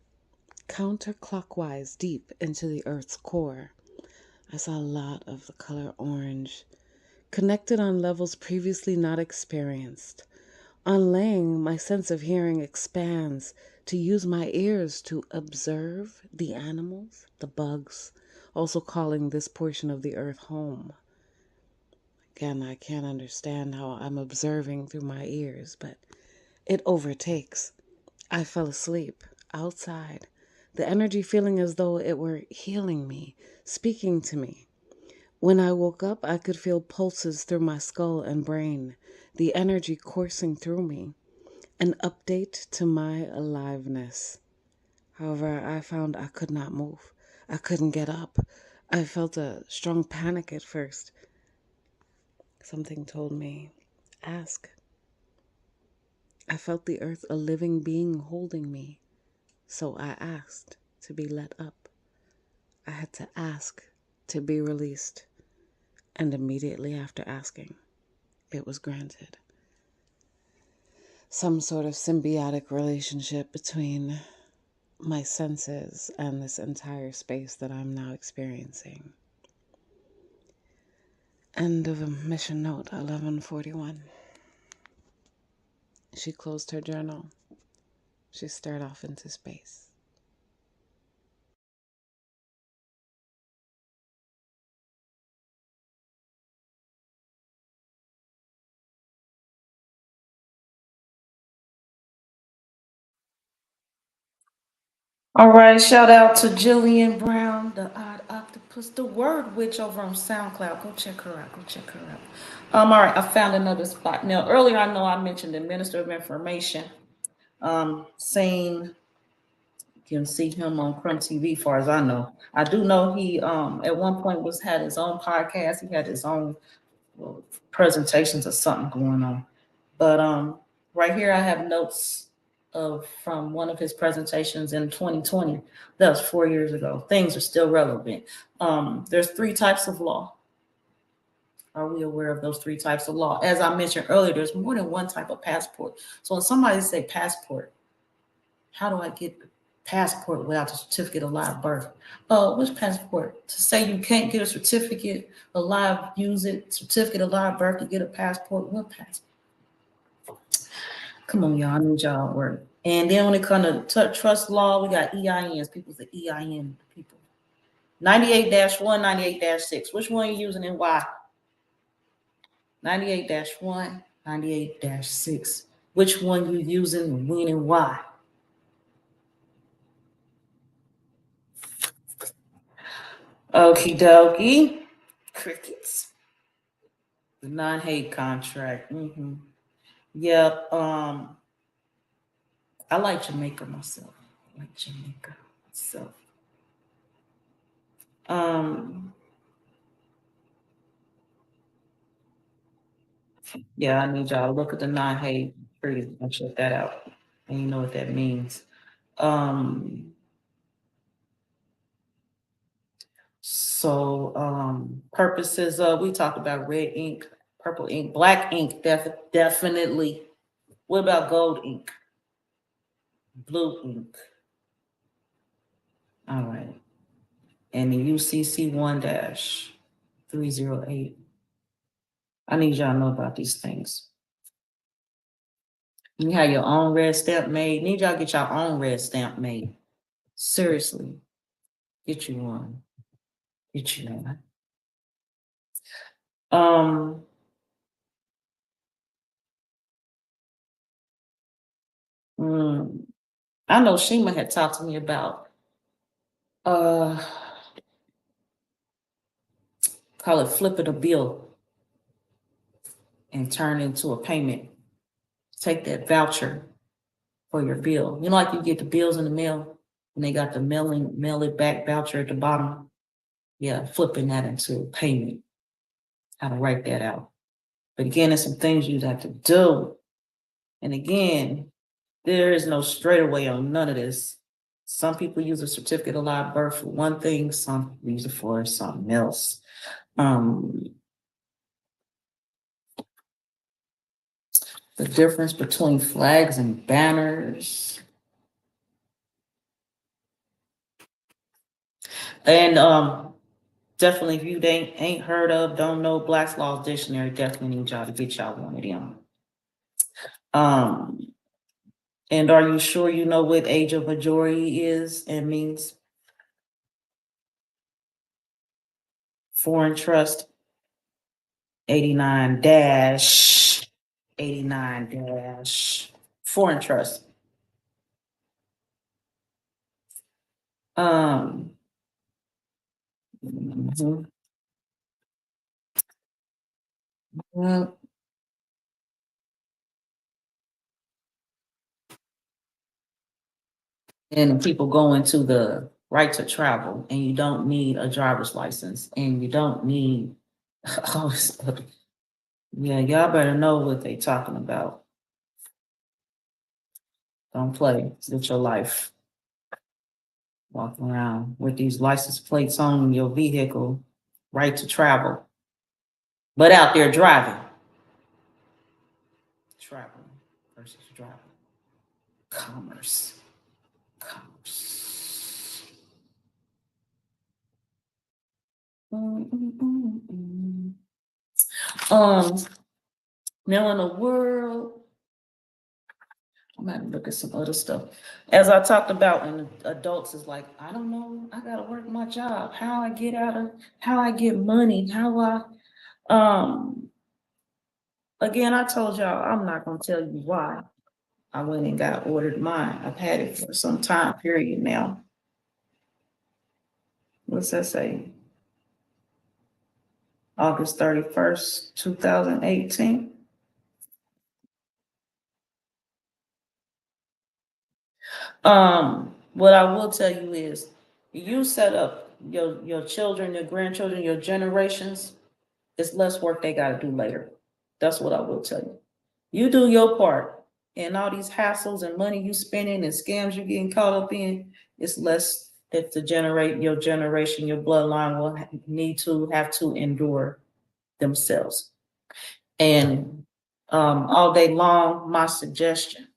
counterclockwise deep into the earth's core. I saw a lot of the color orange, connected on levels previously not experienced. On laying, my sense of hearing expands to use my ears to observe the animals, the bugs, also calling this portion of the earth home. Again, I can't understand how I'm observing through my ears, but it overtakes. I fell asleep outside, the energy feeling as though it were healing me, speaking to me. When I woke up, I could feel pulses through my skull and brain, the energy coursing through me, an update to my aliveness. However, I found I could not move. I couldn't get up. I felt a strong panic at first. Something told me, ask. I felt the earth a living being holding me, so I asked to be let up. I had to ask to be released, and immediately after asking, it was granted. Some sort of symbiotic relationship between my senses and this entire space that I'm now experiencing. End of Mission Note 1141. She closed her journal. She stared off into space. All right, shout out to Jillian Brown, the odd octopus, the word witch over on SoundCloud. Go check her out. Go check her out. All right, I found another spot. Now, earlier I know I mentioned the Minister of Information, saying you can see him on Crumb TV, far as I know. I do know he at one point had his own podcast. He had his own presentations or something going on. But right here I have notes from one of his presentations in 2020. That was 4 years ago. Things are still relevant. There's 3 types of law. Are we aware of those 3 types of law? As I mentioned earlier, there's more than one type of passport. So when somebody say passport, how do I get a passport without a certificate of live birth? Which passport? To say you can't get a certificate of live, certificate of live birth to get a passport, what passport? Come on, y'all. I need y'all to work. And then when it comes to trust law, we got EINs. People's the EIN people. 98-1, 98-6. Which one are you using and why? 98-1, 98-6. Which one you using, when, and why? Okie dokie. Crickets. The non-hate contract. Yep. I like Jamaica myself. Yeah, I need y'all to look at the non-hate treaty and check that out. And you know what that means. Purposes of, we talked about red ink, purple ink, black ink, definitely. What about gold ink? Blue ink. All right. And the UCC 1-308. I need y'all to know about these things. You have your own red stamp made. Need y'all get your own red stamp made. Seriously. Get you one. Get you one. I know Shima had talked to me about call it flipping a bill and turn it into a payment. Take that voucher for your bill. You know, like you get the bills in the mail and they got the mail it back voucher at the bottom. Yeah, flipping that into a payment. How to write that out. But again, there's some things you'd have to do. And again, there is no straightaway on none of this. Some people use a certificate of live birth for one thing, some people use it for something else. The difference between flags and banners. And definitely, if you ain't heard of, don't know Black's Law Dictionary, definitely need y'all to get y'all one of them. And are you sure you know what age of majority is and means? Foreign trust 89-89- foreign trust. Well, and people go into the right to travel, and you don't need a driver's license, and you don't need all this stuff. Yeah, y'all better know what they talking about. Don't play with your life. Walking around with these license plates on your vehicle, right to travel, but out there driving. Traveling versus driving. Commerce. Now in the world, I'm gonna look at some other stuff. As I talked about in adults, is like, I don't know, I gotta work my job. How I get money, again, I told y'all I'm not gonna tell you why. I went and got ordered mine. I've had it for some time period now. What's that say? August 31st, 2018. What I will tell you is you set up your children, your grandchildren, your generations, it's less work they got to do later. That's what I will tell you. You do your part, and all these hassles and money you spending and scams you're getting caught up in, it's less that the your generation, your bloodline will have to endure themselves. And all day long, my suggestion,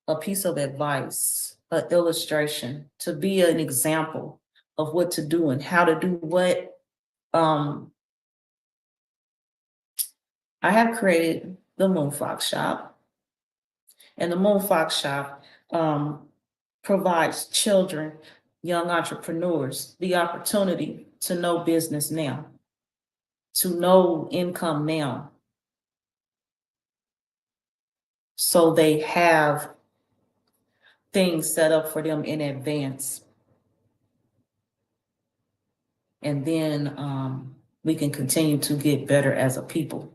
a piece of advice, an illustration to be an example of what to do and how to do what. I have created the Moonfox Shop, and the Moonfox Shop provides children, young entrepreneurs, the opportunity to know business now, to know income now, so they have things set up for them in advance. And then we can continue to get better as a people.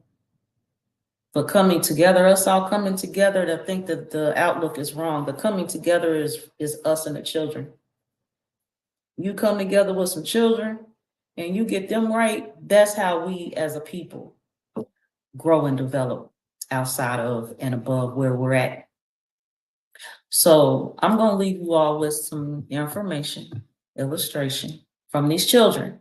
But coming together, us all coming together, to think that the outlook is wrong. The coming together is us and the children. You come together with some children and you get them right, that's how we as a people grow and develop outside of and above where we're at. So I'm going to leave you all with some information, illustration from these children.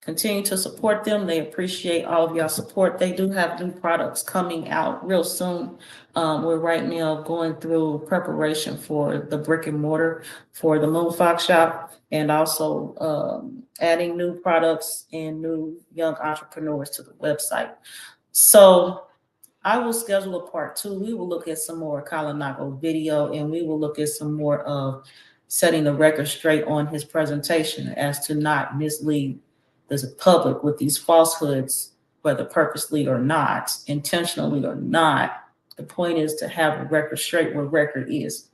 Continue to support them. They appreciate all of y'all support. They do have new products coming out real soon. We're right now going through preparation for the brick and mortar for the Moonfox Shop, and also adding new products and new young entrepreneurs to the website. So I will schedule a part 2. We will look at some more Kalinago video, and we will look at some more of setting the record straight on his presentation as to not mislead the public with these falsehoods, whether purposely or not, intentionally or not. The point is to have a record straight where record is.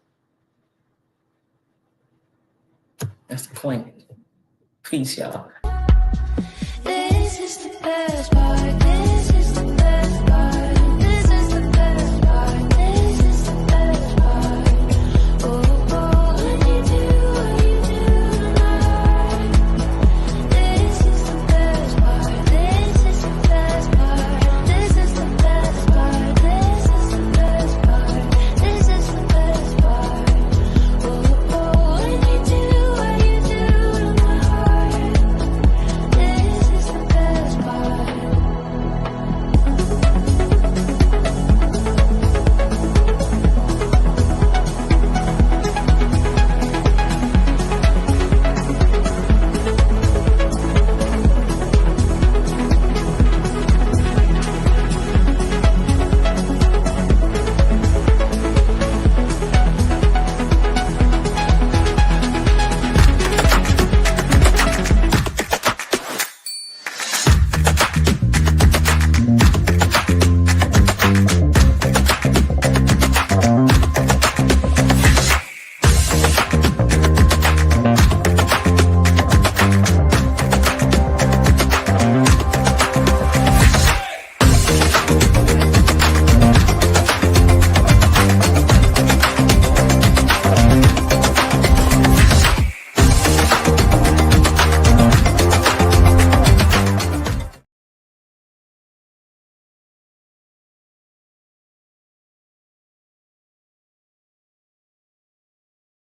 That's the point. Peace, y'all. This is the best part. This is